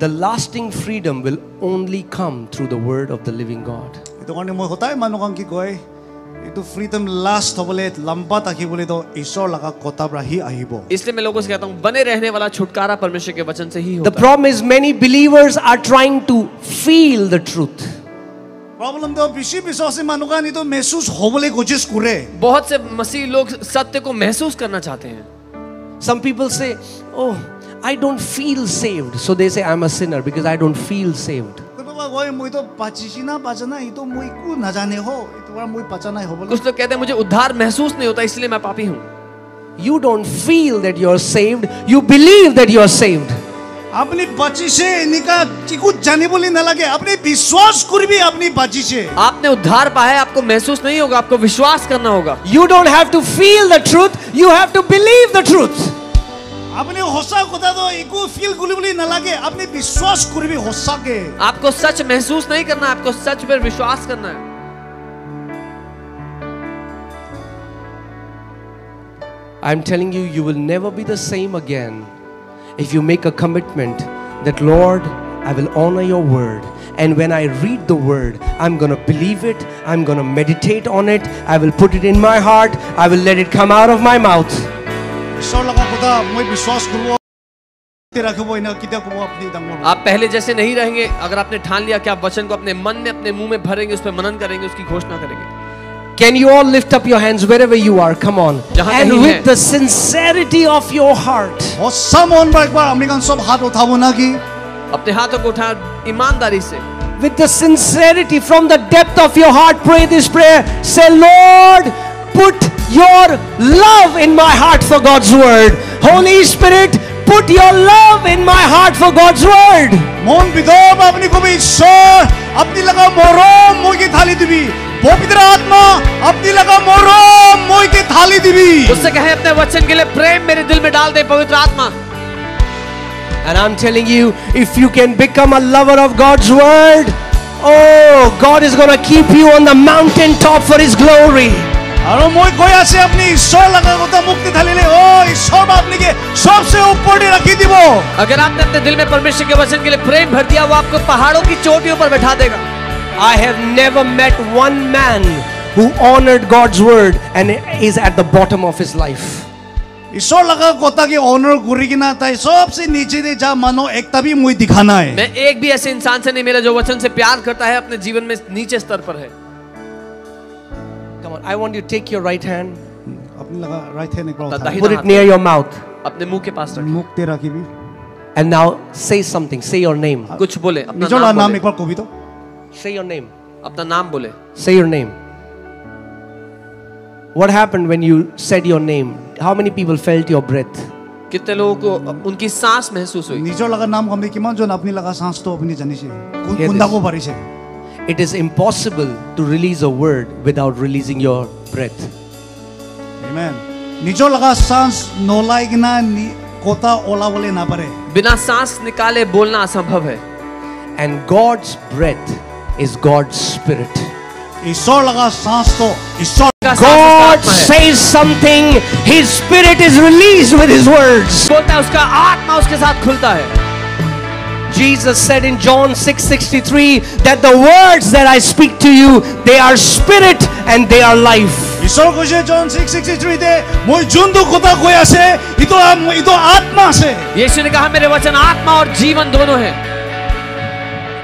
the lasting freedom will only come through the word of the living God. तो कौन मोय होता है मानो कम की कोई ये तो फ्रीडम लास्ट हो बोले लंबा तक ही बोले तो ईश्वर लगा कोता रही आहिबो। इसलिए मैं लोगों से कहता हूँ बने रहने वाला छुटकारा परमेश्वर के वचन से ही होगा। The problem is many believers are trying to feel the truth. Problem तो विश्वासी मानो का नहीं तो महसूस हो बोले कोशिश करे। बहुत से मसीह लोग सत्य को महसूस करना चाहते हैं। Some people say, oh, I don't feel saved. So they say I'm a sinner because I don't feel saved. कुछ लोग कहते हैं मुझे उद्धार महसूस नहीं होता इसलिए मैं पापी हूँ। You don't feel that you're saved. You believe that you're saved. अपनी बच्ची से निका चिकू जाने बोली न लगे अपने विश्वास कर भी अपनी बच्ची से आपने उद्धार पाया है, आपको महसूस नहीं होगा, आपको विश्वास करना होगा। You don't have to feel the truth. You have to believe the truth. अपने होसा कोता तो इको फील गुली न लगे अपने विश्वास कर भी होसा के। आपको सच महसूस नहीं करना, आपको सच पर विश्वास करना है। I'm telling you, you will never be the same again if you make a commitment that, Lord, I will honor your word. And when I read the word, I'm going to believe it. I'm going to meditate on it. I will put it in my heart. I will let it come out of my mouth. आप पहले जैसे नहीं रहेंगे अगर आपने ठान लिया कि आप वचन को अपने मन में, अपने मुंह में भरेंगे, उस पर मनन करेंगे, उसकी घोषणा करेंगे। Can you all lift up your hands wherever you are? Come on. जहाँ And कहीं with है। the sincerity of your heart, और सब मन पर एक बार अमेरिकन सब हाथ उठाओ ना कि अपने हाथों को उठा ईमानदारी से with the sincerity from the depth of your heart, pray this prayer. Say, Lord, put your love in my heart for God's word. Holy Spirit, put your love in my heart for God's word. मन विदोब अपनी को भी ईश्वर अपनी लगा मोरोम मोई की थाली दिवी पवित्र आत्मा अपनी लगा मोरोम मोई की थाली दिवी उससे कहे अपने वचन के लिए प्रेम मेरे दिल में डाल दे पवित्र आत्मा And I'm telling you, if you can become a lover of God's word, oh, God is going to keep you on the mountain top for His glory. और मोई कोया से अपनी ईश्वर लगा को तो मुक्ति थाली ले ओ ईश्वर अपनी के सबसे ऊपर ही रखी दिवो अगर आपने अपने दिल में परमेश्वर के वचन के लिए प्रेम भर दिया वो आपको पहाड़ों की चोटियों पर बैठा देगा I have never met one man who honored God's word and is at the bottom of his life. ईश्वर लगा कोता की ऑनर गुरी की ना था सबसे नीचे दे जा मानो एक तभी मुझे दिखाना है मैं एक भी ऐसे इंसान से नहीं मिला जो वचन से प्यार करता है अपने जीवन में नीचे स्तर पर है Come on, I want you to take your right hand, अपनी लगा राइट हैंड एक बार उठा दाहिना put it हाथ near your mouth, अपने मुंह के पास रखें मुक्ति रखी भी and now say something. Say your name. कुछ बोले अपना निजोला नाम नाम बोले एक बार को भी तो Say your name. अपना नाम बोले Say your name. What happened when you said your name? How many people felt your breath? कितने लोगों को उनकी सांस महसूस हुई निजो लगा नाम हमने किमान जो अपनी लगा सांस तो अपनी जानी से Hear कुंदा this. को बारी से It is impossible to release a word without releasing your breath. आमेन निजो लगा सांस नोलाई की ना कोता ओला बोले ना पड़े बिना सांस निकाले बोलना असंभव है And God's breath is God's spirit. ईश्वर लगा सांस तो ईश्वर का सांस God उसका आत्मा है। says something, His spirit is released with His words. बोलता है उसका आत्मा उसके साथ खुलता है Jesus said in John 6:63 that the words that I speak to you, they are spirit and they are life. ईश्वर को जे जॉन 6:63 दे मोई जुंदू कोता कोया से इतो आत्मा से यीशु ने कहा मेरे वचन आत्मा और जीवन दोनों हैं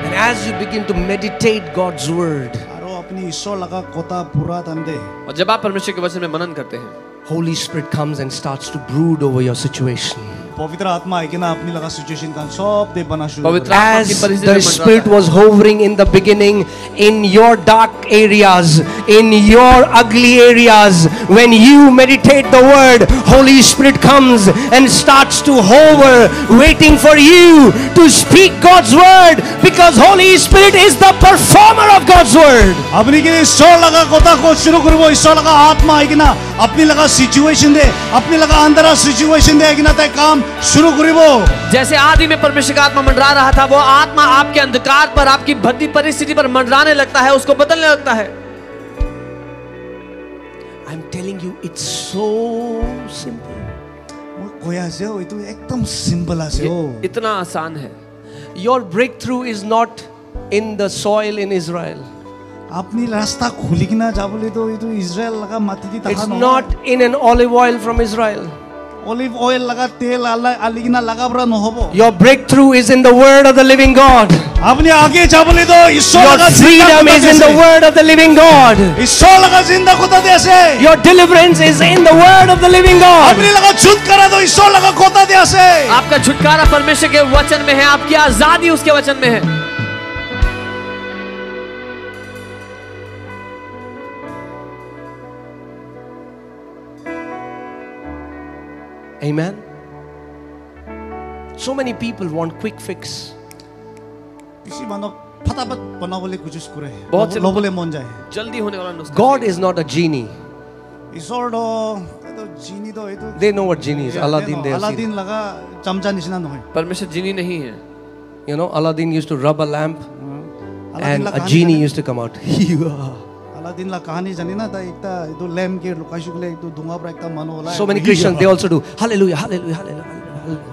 And as you begin to meditate God's word, आरो अपनी ईश्वर लगा कोता पूरा तंदे और जब आप परमेश्वर के वचन में मनन करते हैं Holy Spirit comes and starts to brood over your situation. पवित्र आत्मा है कि ना अपनी लगा सिचुएशन का सब दे बना शुरू पवित्र आत्मा की As परिस्थिति the में Spirit मंडराता है। was hovering in the beginning in your dark areas, in your ugly areas, when you meditate the word, Holy Spirit comes and starts to hover, waiting for you to speak God's word, because Holy Spirit is the performer of God's word. अपनी के ईश्वर लगा कोता को शुरू करो ईश्वर लगा आत्मा है कि ना अपनी लगा सिचुएशन दे अपनी लगा अंदर सिचुएशन दे कि ना ते काम शुरू करिबो जैसे आदि में परमेश्वर का आत्मा मंडरा रहा था वो आत्मा आपके अंधकार पर आपकी भद्दी परिस्थिति पर मंडराने लगता है उसको बदलने लगता है I'm telling you, it's so simple. कोया से हो तो एकदम सिंपल है हो इतना आसान है Your breakthrough is not in the soil in Israel. अपनी रास्ता खुली कि ना जा बोले तो ये तो इजराइल लगा माती दी It's तखा not in an olive oil from Israel. Olive oil लगा तेल आली कि ना लगा बरा न होबो Your breakthrough is in the word of the living God. अपने आगे जा बोले तो ईश्वर Your लगा freedom is in the word of the living God. ईश्वर लगा जिंदा कोता दे से Your deliverance is in the word of the living God. अपनी लगा छुटकारा तो ईश्वर लगा कोता दे से आपका छुटकारा परमेश्वर के वचन में है आपकी आजादी उसके वचन में है Amen. So many people want quick fix. किसी मानो फटाफट बना बोले कुछ करे बहुत से लो बोले मन जाए जल्दी होने वाला नुस्खा God is not a genie. ईश्वर तो जीनी तो ये तो They know what genie is. Aladdin, they have seen. Aladdin लगा चमचा निशना न होय परमेश्वर जिनी नहीं है You know, Aladdin used to rub a lamp and a genie used to come out. Aladdin ला कहानी जानी ना ता एकता ये तो लैम्प के लुकाई शुक्ले एक तो धुआं पर एकता मानो होला So many Christians, they also do. Hallelujah, hallelujah, hallelujah. hallelujah.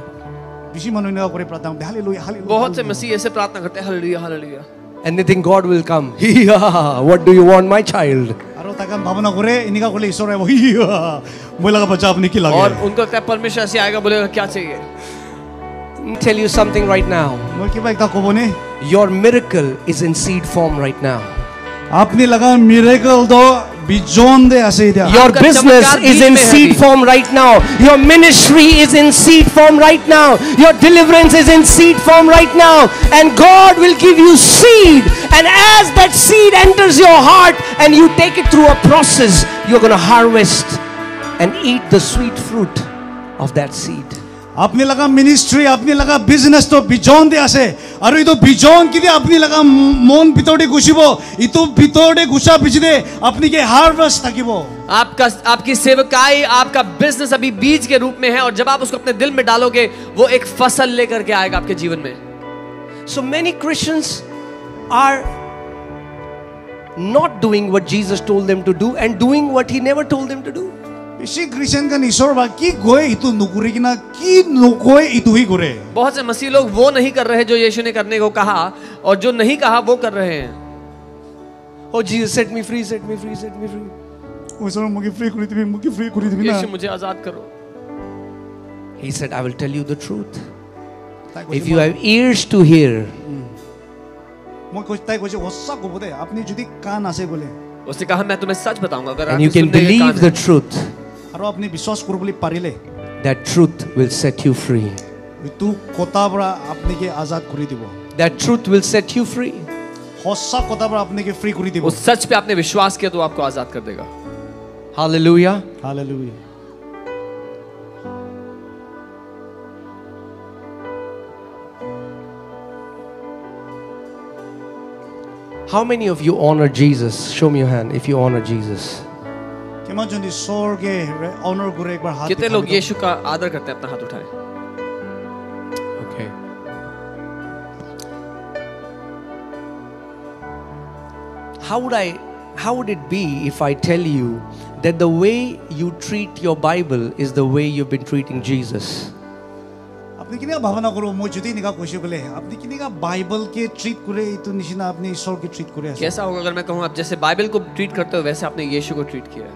बिशी मनो ने करे प्रार्थना हालेलुया हालेलुया बहुत से मसीह ऐसे प्रार्थना करते हैं hallelujah hallelujah And they think God will come. What do you want, my child? आरो ताकन भावना करे इनका कोले ईश्वर है वो मोय लगा बच्चा अपने की लगे और उनको लगता है परमेश्वर ऐसे आएगा बोलेगा क्या चाहिए Let me tell you something right now. मोय की बात को ने Your miracle is in seed form right now. आपने लगा मिरेकल तो বিজনতে আছে এতিয়া Your आपका business चमत्कार is बीच in में है seed अभी। form right now. Your ministry is in seed form right now. Your deliverance is in seed form right now. And God will give you seed. And as that seed enters your heart and you take it through a process, you're going to harvest and eat the sweet fruit of that seed. আপনি লাগা ministry আপনি লাগা business তো বিজনতে আছে আৰু ইটো বিজন কি আপনি লাগা মন ভিতৰতে গুছিব ইটো ভিতৰতে গুছা পিছতে আপনি কে হারভেস্ট থাকিব आपका आपकी सेवकाई आपका बिजनेस अभी बीज के रूप में है और जब आप उसको अपने दिल में डालोगे वो एक फसल लेकर के आएगा आपके जीवन में So many Christians are not doing what Jesus told them to do and doing what he never told them to do. বেশি খ্রিস্টান का ईश्वर बा की गोए इतो नुकुरी कि ना की नुकोए इतो ही करे बहुत से मसीह लोग वो नहीं कर रहे जो यीशु ने करने को कहा और जो नहीं कहा वो कर रहे हैं Oh Jesus, set me free, set me free, set me free. ईश्वर मुझे फ्री करी दिबी ना यीशु मुझे आजाद करो He said, I will tell you the truth. If you have ears to hear, মই কই তাই কইছে হসা কবদে আপনি যদি কান আছে বলে उसने कहा मैं तुम्हें सच बताऊंगा अगर and you आपके can सुनने के कान believe the हैं, truth, আৰু আপনি বিশ্বাস কৰিব বুলি পাৰিলে that truth will set you free. ইটো কথা পৰা আপনি কে আজাদ কৰি দিব That truth will set you free. হসা কথা পৰা আপনি কে ফ্রি কৰি দিব उस सच पे आपने विश्वास किया तो आपको आजाद कर देगा Hallelujah. Hallelujah How many of you honor Jesus? Show me your hand if you honor Jesus. কিমান জন ঈশ্বৰকে অনাৰ কৰে একবাৰ হাত कितने लोग यीशु का आदर करते हैं अपना हाथ उठाएं Okay. How would it be if I tell you that the way you treat your Bible is the way you've been treating Jesus? আপনি কিনে ভাবনা করো মই যদি নিকা কইছে বলে আপনি কিনে বাইবেল के ट्रीट करे इतो निशिना আপনি ঈশ্বর के ट्रीट करे আছে कैसा होगा अगर मैं कहूँ आप जैसे बाइबल को ट्रीट करते हो वैसे आपने यीशु को ट्रीट किया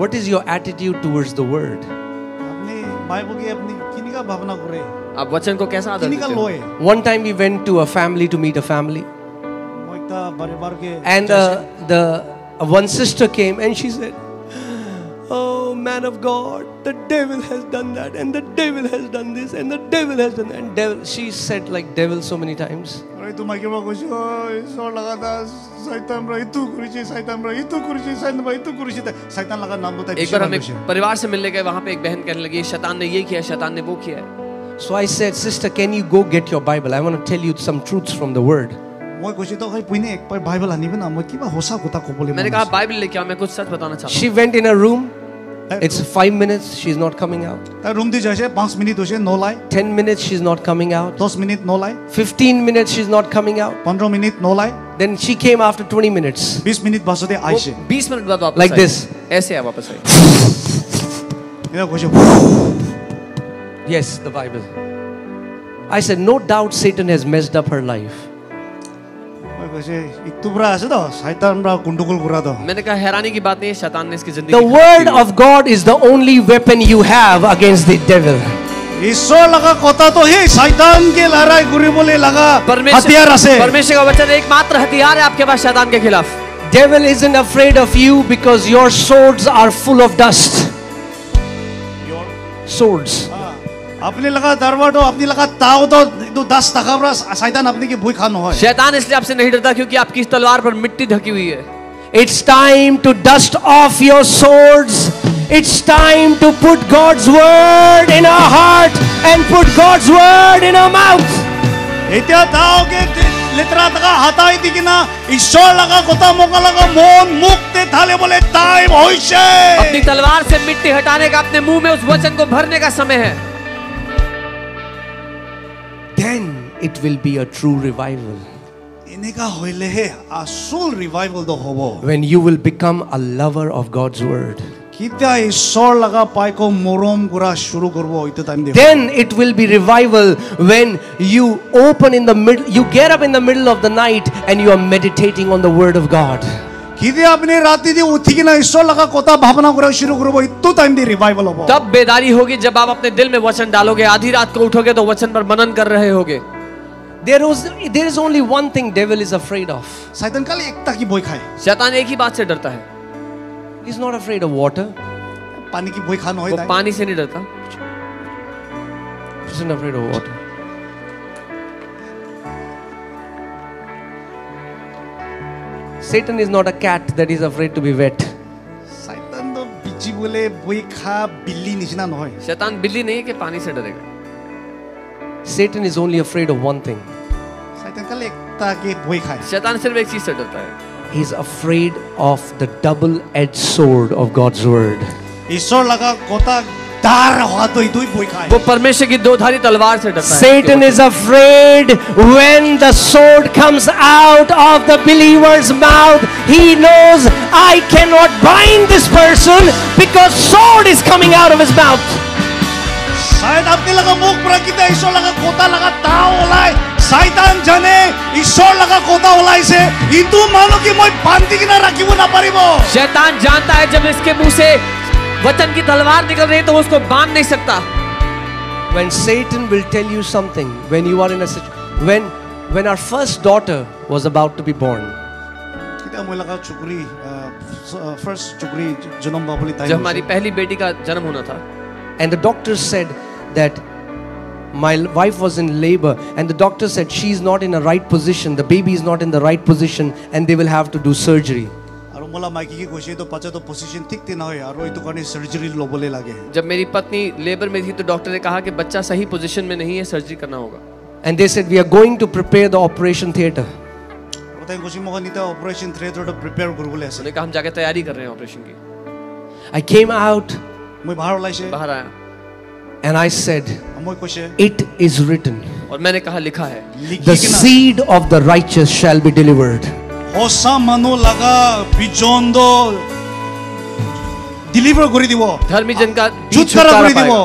What is your attitude towards the word? আপনি বাইবেল के আপনি কিনে ভাবনা करे आप वचन को कैसा आदर किने देते हो লয় One time we went to a family to meet a family, মই একটা পরিবার के and the one sister came and she said, "Oh man of God, the devil has done that, and the devil has done this, and the devil has done that." And devil, she said like devil so many times. আরে তোমা কেবা কইছো ঈশ্বর লাগাদা শয়তান রা ইতো করিছে শয়তান রা ইতো করিছে শয়তান রা ইতো করিছে শয়তান লাগা নাম বতাই एक बार हम एक परिवार से मिलने गए वहां पे एक बहन कहने लगी शैतान ने ये किया शैतान ने वो किया है So I said, "Sister, can you go get your Bible? I want to tell you some truths from the word." মই কইছি তো ভাই পুইনে এক বাইবেল আনিবে না মই কিবা হোসা কথা কবলে मैंने कहा बाइबल लेके आओ मैं कुछ सच बताना चाहता She went in her room. It's 5 minutes, she's not coming out. তার রুম দি যাইছে 5 মিনিট হইছে নলাই 10 minutes, she's not coming out. 10 minute নলাই 15 minutes, she's not coming out. 15 minute নলাই Then she came after 20 minutes. 20 minute বাসতে हूं আইছে 20 मिनट बाद वापस Like आई। this. ऐसे है वापस आई এরা কইছে Yes, the Bible. I said, no doubt Satan has messed up her life. মই কইছে ইতুবরা আছে তো শয়তান রা গুন্ডগোল করা তো मैंने कहा हैरानी की बात नहीं है शैतान ने इसकी जिंदगी The खराब word की है। of God is the only weapon you have against the devil. ঈশ্বর লাগা কথা তো হে শয়তান কে লড়াই করিবলে লাগা হাতিয়ার আছে परमेश्वर का वचन एकमात्र हथियार है आपके पास शैतान के खिलाफ Devil isn't afraid of you because your swords are full of dust. Swords. আপনি লাগা দরবাটো আপনি লাগা তাও তো 10 টাকা রা শয়তান আপনি কি ভয় খানো হয় शैतान इसलिए आपसे नहीं डरता क्योंकि आपकी तलवार पर मिट्टी ढकी हुई है It's time to dust off your swords. It's time to put God's word in our heart and put God's word in our mouth. এতিয়া তাওকে লেতরা টাকা হাতাই দি না ঈশ্বর লাগা কথা মোকা লাগা মন মুক্তে থালে বলে টাইম হইছে अपनी तलवार से मिट्टी हटाने का अपने मुंह में उस वचन को भरने का समय है Then it will be a true revival. এনেকা হইলে হে আসল রিভাইভাল তো হবো When you will become a lover of God's word. কিতা ঈশ্বর লাগা পাইকো মরম করা শুরু করব ওইতে টাইম দেব Then it will be revival when you open in the middle, you get up in the middle of the night and you are meditating on the word of God. কিদে আপনি রাতে দি উঠি কিনা ঈশ্বর লাগা কথা ভাবনা করা শুরু করব ইতো টাইম দি রিভাইভাল হবো तब बेदारी होगी जब आप अपने दिल में वचन डालोगे आधी रात को उठोगे तो वचन पर मनन कर रहे होगे There is only one thing devil is afraid of. শয়তান খালি একটা কি ভয় খায় शैतान एक ही बात से डरता है He's not afraid of water. पानी की भोई खान होय वो ताई पानी से नहीं डरता. He's not afraid of water. Satan is not a cat that is afraid to be wet. शैतान तो बिजी बोले भोई खा बिल्ली निशिना নহয় शैतान बिल्ली नहीं है कि पानी से डरेगा. Satan is only afraid of one thing. शैतान कल एकता के भोई खाए शैतान सिर्फ एक चीज से डरता है. He's afraid of the double-edged sword of God's word. ईश्वर लगा कोता दार हुआ तो इतु ही भोई खाए वो परमेश्वर की दो-धारी तलवार से डरता है. Satan is afraid when the sword comes out of the believer's mouth. He knows I cannot bind this person because sword is coming out of his mouth. शायद आपने लगा मुख पर कितना ईश्वर लगा कोता लगा ताव ओलाय शैतान जाने ईश्वर लगा कोता ओलाय से इतु मानो कि मैं बांधी की ना रखी वो ना परिबो शैतान जानता है जब इसके मुंह से वचन की तलवार निकल रही है तो वो उसको बांध नहीं सकता. When Satan will tell you something, when you are in a situation, when our first daughter was about to be born, कितना मुझे लगा चुकरी फर्स्ट चुकरी जन्म बाबुली ताई जब हमारी पहली बेटी का जन्म होना था and the doctor said that my wife was in labor, and the doctor said she's not in a right position, the baby is not in the right position, and they will have to do surgery. और मोला Mikey की कोशिश तो पचा तो position ठीक थी ना हो यार वो तो करने सर्जरी लोबले लगे जब मेरी पत्नी लेबर में थी तो डॉक्टर ने कहा कि बच्चा सही पोजीशन में नहीं है, सर्जरी करना होगा. And they said we are going to prepare the operation theater. बताइए कोशिश मोगा नहीं था ऑपरेशन थिएटर तो प्रिपेयर कर बोले ऐसे उसने कहा हम जाके तैयारी कर रहे हैं ऑपरेशन की. I came out मैं बाहर लाई से बाहर आया and I said, मैं कोशिश it is written, और मैंने कहा लिखा है the seed of the righteous shall be delivered. होसा मनो लगा बिजोंदो डिलीवर करी दिवो धर्मी जन का छुटकारा करी दिवो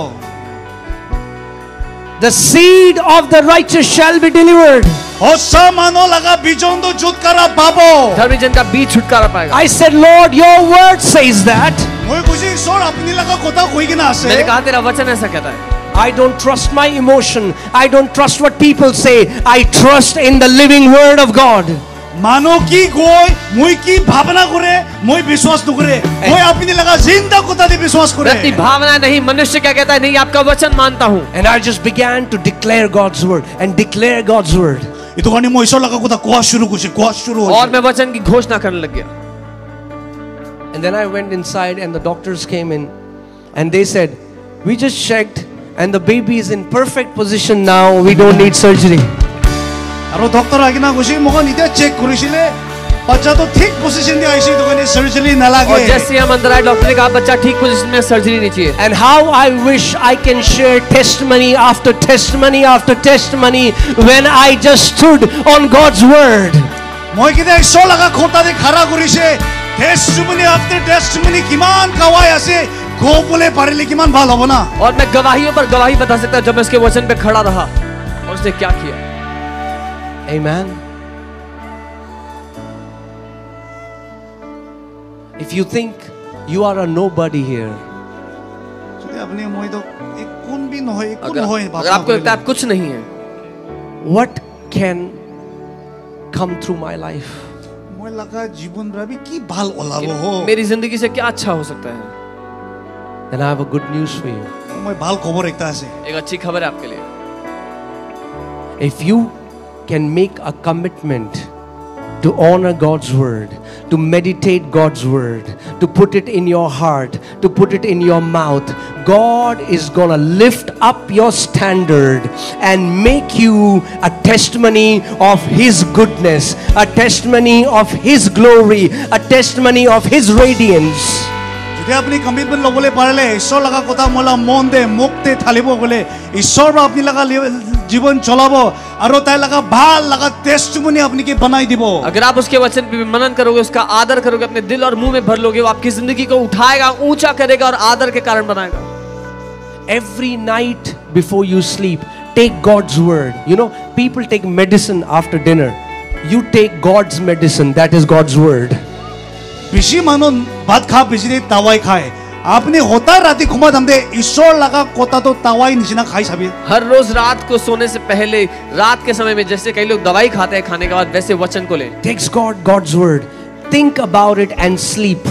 The seed of the righteous shall be delivered. होसा मनो लगा बिजोंदो छुटकारा पाबो धर्मी जन का बीज छुटकारा पाएगा. I said, Lord, your word says that. मैं कोशिश सोर अपनी लगा कोता कोई की ना आसे मैंने कहा तेरा वचन ऐसा कहता है. I don't trust my emotion. I don't trust what people say. I trust in the living word of God. मानो की कोई मुई की भावना करे मुई विश्वास न करे कोई अपनी लगा जिंदा कोता दे विश्वास करे अपनी भावना नहीं, मनुष्य क्या कहता है, नहीं आपका वचन मानता हूँ. And I just began to declare God's word and declare God's word. ये तो कहानी मोइसो लगा कोता कोआ शुरू हो और मैं वचन की घोषणा करने लग गया. And then I went inside and the doctors came in and they said, we just checked and the baby is in perfect position now. We don't need surgery. Arrow doctor आगे ना कुछ मोगा नित्य चेक करिशिले बच्चा तो ठीक position में आइसी तो कने सर्जरी ना लागे और जैसे हम अंदर आए डॉक्टर ने कहा बच्चा ठीक पोजीशन में, सर्जरी नहीं चाहिए. And how I wish I can share testimony after testimony after testimony when I just stood on God's word. মই किते सो लगा खोता दे खरा करिसे टेस्टिमनी आफ्टर टेस्टिमनी किमान गवाही आसे गो बोले पारेले किमान भाल होबो ना. और मैं गवाहियों पर गवाही बता सकता जब मैं उसके वचन पे खड़ा रहा और उसने क्या किया. Amen. If you think you are a nobody here, तो अपने मोई तो एक कौन भी न हो एक कौन हो अगर आपको लगता है आप कुछ नहीं है, what can come through my life? मोई लगा जीवन रवि की भाल ओलाबो हो मेरी जिंदगी से क्या अच्छा हो सकता है. Then I have a good news for you. मोई भाल खबर एकता से एक अच्छी खबर है आपके लिए. If you can make a commitment to honor God's word, to meditate God's word, to put it in your heart, to put it in your mouth, God is gonna lift up your standard and make you a testimony of His goodness, a testimony of His glory, a testimony of His radiance. যদি আপনি commitment লবলে পারলে ঈশ্বর লাগা কথা মোলা মন দে মুক্তে থালিব বলে ঈশ্বর আপনি লাগা জীবন চলাবো আর তাই লাগা ভাল লাগা টেস্টিমনি আপনি के बनाई दिबो. अगर आप उसके वचन पे मनन करोगे, उसका आदर करोगे, अपने दिल और मुंह में भर लोगे, वो आपकी जिंदगी को उठाएगा, ऊंचा करेगा और आदर के कारण बनाएगा. Every night before you sleep, take God's word. You know, people take medicine after dinner. You take God's medicine, that is God's word. बेसी मानो भात खा बेसी दे दवाई खाए आपने होता राती घुमा दमदे ईश्वर लगा कोता तो दवाई निशिना खाई सभी. हर रोज रात को सोने से पहले, रात के समय में जैसे कई लोग दवाई खाते हैं खाने के बाद, वैसे वचन को लें. Takes God's word. Think about it and sleep.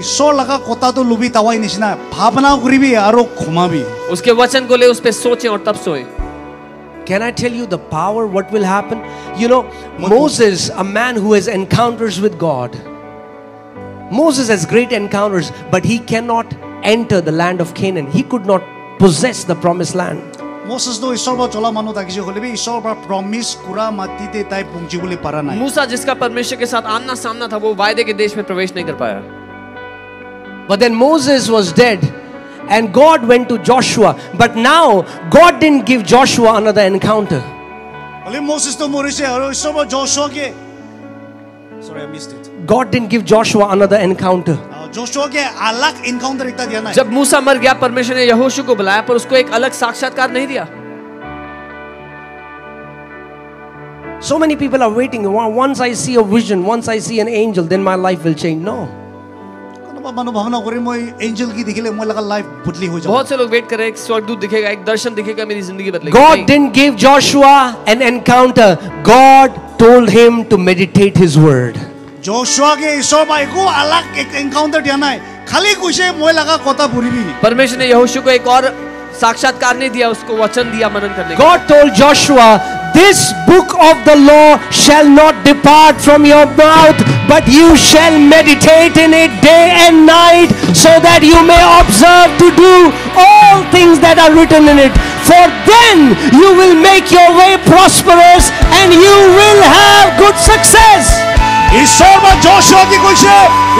ঈশ্বৰ লগা কথাটো লুবি তাৱাই নিচিনা ভাৱনা কৰিবি আৰু ঘুমাবি उसके वचन को ले, उस पे सोचें और तब सोए. Can I tell you the power, what will happen? You know, Moses, a man who has encounters with God. Moses has great encounters, but he cannot enter the land of Canaan. He could not possess the promised land. मोसेसটো ঈশ্বৰৰ পৰা চলা মানুহ থাকিছে হ'লেবি ঈশ্বৰৰ পৰা প্ৰমিস কৰা মাটিতে তাই পहुঁচিবলৈ পাৰা নাই मूसा जिसका परमेश्वर के साथ आमना सामना था, वो वायदे के देश में प्रवेश नहीं कर पाया. But then Moses was dead and God went to Joshua. But now God didn't give Joshua another encounter. হ'লে মোছেসটো মৰিছে আৰু ঈশ্বৰৰ পৰা জোশুৱাকে sorry I missed it. God didn't give Joshua another encounter. Joshua के अलग एनकाउंटर इतना दिया ना जब मूसा मर गया, परमेश्वर ने यहोशू को बुलाया, पर उसको एक अलग साक्षात्कार नहीं दिया. So many people are waiting. Once I see a vision, once I see an angel, then my life will change. No. मानो भावना करे मैं एंजल की दिखले मैं लगा लाइफ बदली हो जाए. बहुत से लोग वेट कर रहे हैं, एक स्वर्गदूत दिखेगा, एक दर्शन दिखेगा, मेरी जिंदगी बदलेगी. God didn't give Joshua an encounter. God told him to meditate his word. Joshua के ईश्वर भाई को अलग एक एनकाउंटर दिया ना है खाली कुछ मैं लगा कोता पूरी भी परमेश्वर ने यहोशू को एक और साक्षात्कार नहीं दिया, उसको वचन दिया मनन करने. God told Joshua, this book of the law shall not depart from your mouth, but you shall meditate in it day and night, so that you may observe to do all things that are written in it. For then you will make your way prosperous and you will have good success. ईश्वर में Joshua की कुछ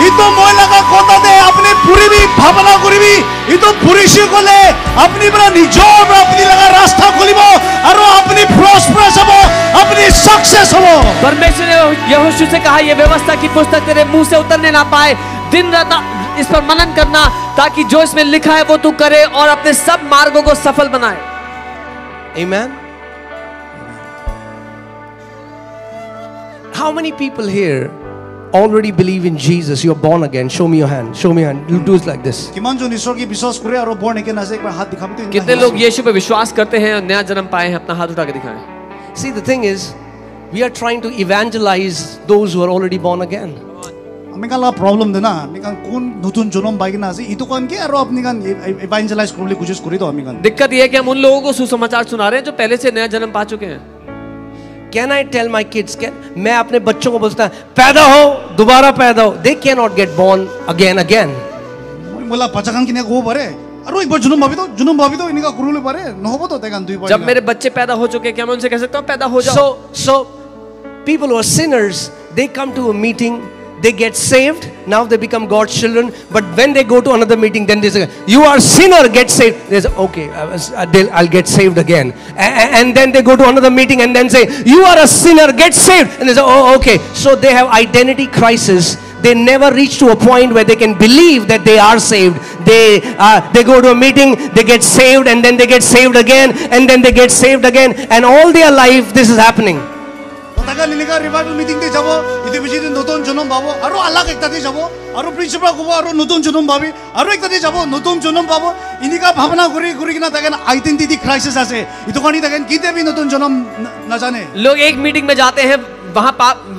ये तो मैं लगा कोता दे अपनी पूरी भी भावना करी भी ये तो पूरी सी को ले अपनी बना निजोर अपनी लगा रास्ता खोली बो और अपनी प्रॉस्परस हो अपनी सक्सेस हो. परमेश्वर ने यहोशू से कहा, ये व्यवस्था की पुस्तक तेरे मुंह से उतरने ना पाए, दिन रात इस पर मनन करना, ताकि जो इसमें लिखा है वो तू करे और अपने सब मार्गों को सफल बनाए. Amen. How many people here already believe in Jesus? You're born again. Show me your hand. Show me your hand. You do it like this. किमान जो ईश्वर की विश्वास करे और born again ऐसे एक बार हाथ दिखाते हैं. कितने लोग यीशु पे विश्वास करते हैं और नया जन्म पाए हैं? अपना हाथ उठा के दिखाएं. See, the thing is, we are trying to evangelize those who are already born again. हमें का प्रॉब्लम देना हमें का कौन नतून जन्म बाइक ना से इतो कौन के और अपनी का इवेंजलाइज करने की कोशिश करी तो हमें का दिक्कत ये है कि हम उन लोगों को सुसमाचार सुना रहे हैं जो पहले से नया जन्म पा चुके हैं. Can I tell my kids? मैं अपने बच्चों को बोलता पैदा हो, दोबारा पैदा हो. They cannot get born again. बोला पचाकन किन्हें को बरे अरे एक बार जुनूम भाभी तो इनका कुरुले बरे न हो तो तेगान दुई बार. जब मेरे बच्चे पैदा हो चुके, क्या मैं उनसे कह सकता हूँ पैदा हो जाओ? So people who are sinners, they come to a meeting, they get saved, now they become God's children. But when they go to another meeting, then they say, you are sinner, get saved. They say, okay, I'll get saved again. And then they go to another meeting and then say, you are a sinner, get saved. And they say, oh, okay. So they have identity crisis. They never reach to a point where they can believe that they are saved. They go to a meeting, they get saved, and then they get saved again, and then they get saved again. And all their life, this is happening. ताका लिलिका revival meeting दे जाबो इदे busy नतुन जन्म पाबो आरो अलग एकता दे जाबो आरो principal को आरो नतुन जन्म पाबी आरो एकता दे जाबो नतुन जन्म पाबो इनिका भावना करी करी किना ताकन आइडेंटिटी क्राइसिस आसे इतो कनी ताकन किते भी नतुन जन्म न जाने. लोग एक मीटिंग में जाते हैं, वहां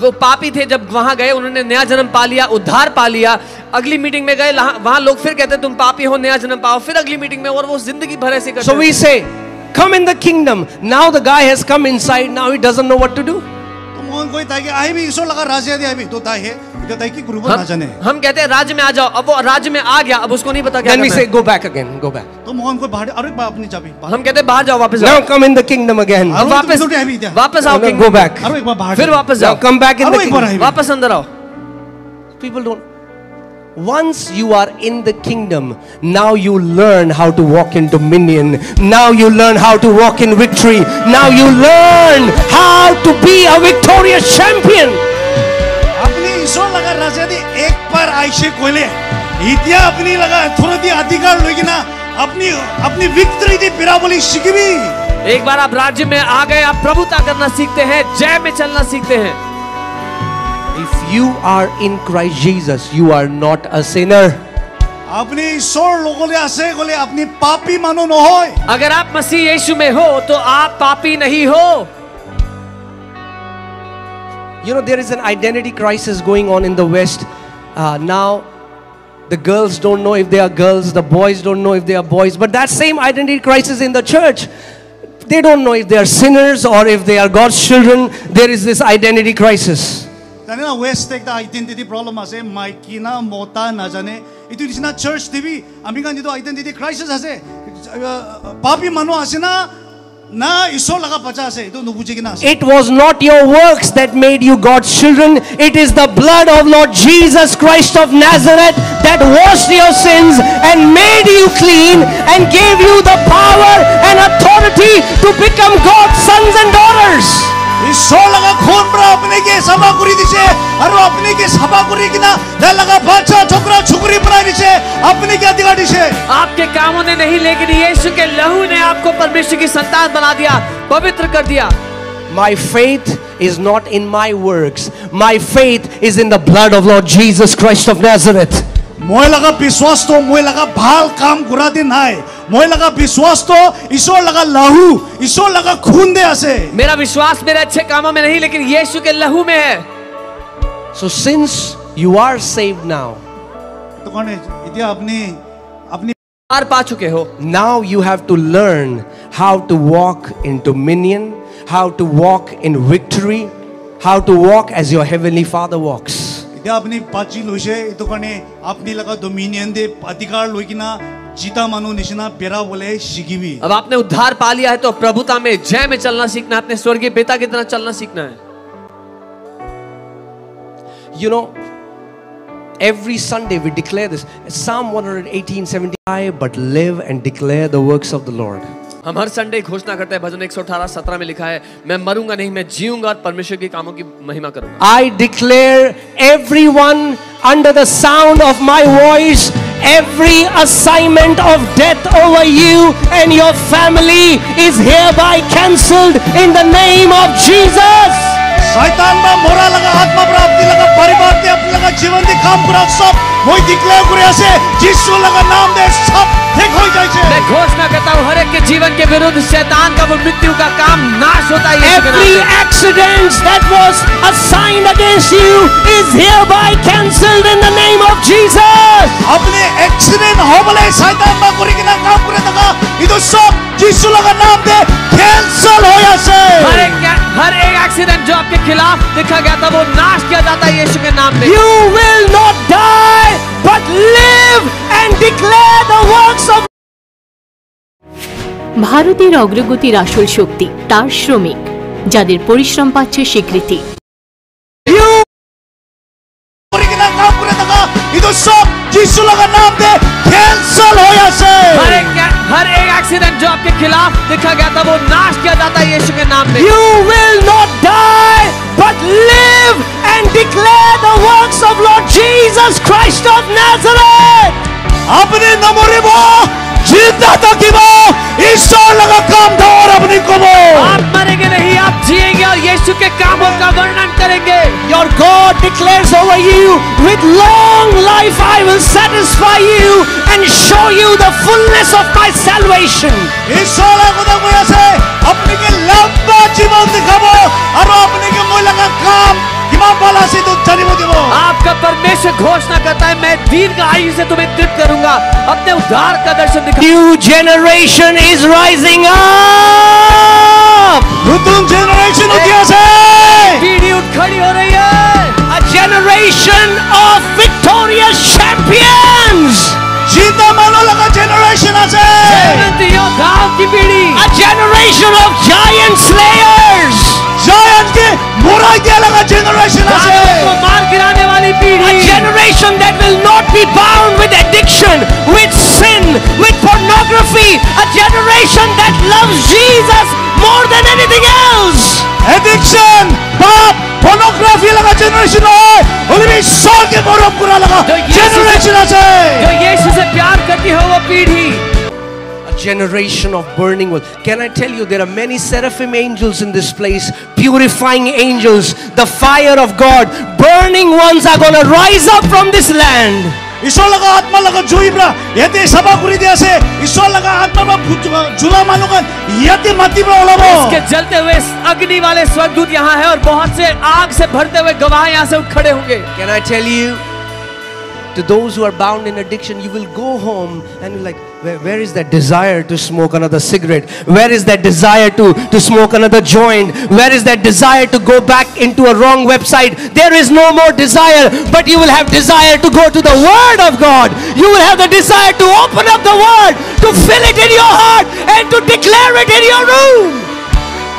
वो पापी थे, जब वहां गए उन्होंने नया जन्म पा लिया, उद्धार पा लिया. अगली मीटिंग में गए, वहां लोग फिर कहते हैं तुम पापी हो, नया जन्म पाओ. फिर अगली मीटिंग में और वो जिंदगी भर ऐसे करते हैं. So we say, come in the kingdom. Now the guy has come inside, now he doesn't know what to do. Mohan कोई ताकि आई भी ईश्वर लगा राज्य दे आई भी तो ताई है इधर ताई की गुरु ना जाने. हम कहते हैं राज्य में आ जाओ, अब वो राज्य में आ गया, अब उसको नहीं पता क्या Then we करना say, है. go back again, go back. तो मोहन कोई बाहर अरे बाप अपनी चाबी हम कहते हैं बाहर जाओ, वापस Now जाओ. come in the kingdom again. अब वापस आओ, No, go back. अरे एक बार बाहर फिर वापस Now जाओ, come back in the अरे एक बार आई kingdom. भी. वापस अंदर आओ. People don't. Once you are in the kingdom, now you learn how to walk in dominion. Now you learn how to walk in victory. Now you learn how to be a victorious champion. अपनी ईश्वर लगा राज्य दे एक पर Ayse कोले इतिया अपनी लगा थोड़ा दी अधिकार लोगी ना अपनी अपनी विक्ट्री दी पिराबोली शिकवी. एक बार आप राज्य में आ गए, आप प्रभुता करना सीखते हैं, जय में चलना सीखते हैं. If you are in Christ Jesus, you are not a sinner. अपनी ईश्वर लोगों ले आसे कोले अपनी पापी मानो न होए. अगर आप मसीह यीशु में हो तो आप पापी नहीं हो. You know, there is an identity crisis going on in the West. Now, The girls don't know if they are girls, the boys don't know if they are boys. But that same identity crisis in the church. They don't know if they are sinners or if they are God's children. There is this identity crisis. जाने ना waste एक identity problem आसे Mikey ना मोटा ना जाने इतु निचना church देवी American जितो आइडेंटिटी क्राइसिस आसे पापी मनो आसे ना ईश्वर लगा पचा आसे इतु नुबुझे की ना आसे. It was not your works that made you God's children. It is the blood of Lord Jesus Christ of Nazareth that washed your sins and made you clean and gave you the power and authority to become God's sons and daughters. ईश्वर लगा खून पर अपने के सभा कुरी दिसे और अपने के सभा कुरी की ना द लगा बादशाह छोकरा छोकरी बनाई दिसे अपने के अधिकार दिसे. आपके कामों ने नहीं, लेकिन यीशु के लहू ने आपको परमेश्वर की संतान बना दिया, पवित्र कर दिया. My faith is not in my works. My faith is in the blood of Lord Jesus Christ of Nazareth. मोय लगा विश्वास तो मोय लगा भाल काम गुरा दिन है. मोय लगा विश्वास तो ईश्वर लगा लहू ईश्वर लगा खून दे आसे. मेरा विश्वास मेरे अच्छे कामों में नहीं, लेकिन यीशु के लहू में है. So since you are saved now, तो कौन है इतिया अपनी पार पा चुके हो, now you have to learn how to walk in dominion, how to walk in victory, how to walk as your heavenly Father walks. इतिया अपनी पाची लोशे तो कौन है अपनी लगा डोमिनियन दे अधिकार लोई की ना जीता मानो निशना पेरा बोले शिकीवी. अब आपने उद्धार पा लिया है तो प्रभुता में जय में चलना सीखना है, अपने स्वर्गीय पिता की तरह चलना सीखना है. You know, every Sunday we declare this. Psalm 118:75, but live and declare the works of the Lord. हम हर संडे घोषणा करते हैं. भजन 118:17 में लिखा है, मैं मरूंगा नहीं, मैं जीऊंगा और परमेश्वर के कामों की महिमा करूंगा. I declare everyone under the sound of my voice, every assignment of death over you and your family is hereby cancelled in the name of Jesus. शैतान बा मोरा लगा आत्मा प्राप्ति लगा परिवार के अपने लगा जीवन दे काम पूरा सब वही डिक्लेयर करे ऐसे यीशु लगा नाम दे सब ठीक हो जाए छे. मैं घोषणा करता हूँ हर एक के जीवन के विरुद्ध शैतान का वो मृत्यु का काम नाश होता है. Every accident that was assigned against you is hereby cancelled in the name of Jesus. अपने एक्सीडेंट हो बोले शैतान बा करे के ना काम पूरा लगा इधर सब यीशु लगा नाम दे कैंसिल हो जाए. हर एक एक्सीडेंट जो आपके खिलाफ देखा गया था वो नाश किया जाता है यीशु के नाम में. You will not die but live and declare the works of. ভারতের অগ্রগতির আসল শক্তি তার শ্রমিক, যাদের পরিশ্রম পাচ্ছে স্বীকৃতি. यीशु लगा नाम दे कैंसिल हो जाए. हर एक एक्सीडेंट जो आपके खिलाफ देखा गया था वो नाश किया जाता है यीशु के नाम में. You will not die but live and declare the works of Lord Jesus Christ of Nazareth. अपने नमोरे वो जिंदा तक वो ईश्वर लगा काम था और अपनी को वो. आप मरेंगे नहीं, आप जिएंगे और यीशु के कामों का वर्णन करेंगे. Your God declares over you, with long life I will satisfy you and show you the fullness of my salvation. ईश्वर लगा को ऐसे अपने के लंबा जीवन दिखाओ और अपने के मुँह लगा काम आपका परमेश्वर घोषणा करता है, मैं दीर्घ आयु से तुम्हें तृप्त करूंगा, अपने उद्धार का दर्शन दिखा. New generation is rising up. Nutan generation उठिया से पीढ़ी उठ खड़ी हो रही है. A generation of victorious champions. जीता मानो लगा जनरेशन आसे. जयवंती योद्धाओं की पीढ़ी. A generation of giant slayers. Giant के बुराई के लगा जनरेशन आसे. को मार गिराने वाली पीढ़ी. A generation that will not be bound with addiction, with sin, with pornography. A generation that loves Jesus more than anything else. Addiction, पाप, pornography लगा जनरेशन है. उन्हें सौ के बोरों पूरा लगा जनरेशन आसे. जो यीशु से प्यार करती हो वो पीढ़ी. Generation of burning wood. Can I tell you, there are many seraphim angels in this place, purifying angels. The fire of God, burning ones are going to rise up from this land. ईश्वर लगा आत्मा लगा जुइब्रा यते सभा कुरी दिया से ईश्वर लगा आत्मा में जुला मानुगन यते मती में ओलाबो. इसके जलते हुए अग्नि वाले स्वर्गदूत यहाँ है और बहुत से आग से भरते हुए गवाह यहाँ से उठ खड़े होंगे. Can I tell you, to those who are bound in addiction, you will go home and you're like, where is that desire to smoke another cigarette? Where is that desire to smoke another joint? Where is that desire to go back into a wrong website? There is no more desire, but you will have desire to go to the Word of God. You will have the desire to open up the Word, to fill it in your heart and to declare it in your room.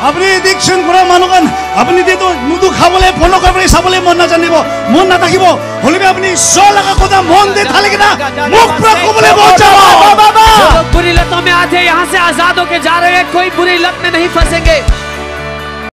আপুনি addiction কৰা মানুহখন আপুনি যিটো মুদু খাবলৈ phone কৰিবলৈ চাবলৈ মন নাজানিব, মন নাথাকিব, হ'লেও আপুনি ঈশ্বৰ লগা কথা মন দি থাকি না মুখ পৰা ক'বলৈ মন যাব। जो लोग बुरी लतों में आते हैं यहाँ से आजाद होके जा रहे हैं, कोई बुरी लत में नहीं फंसेंगे।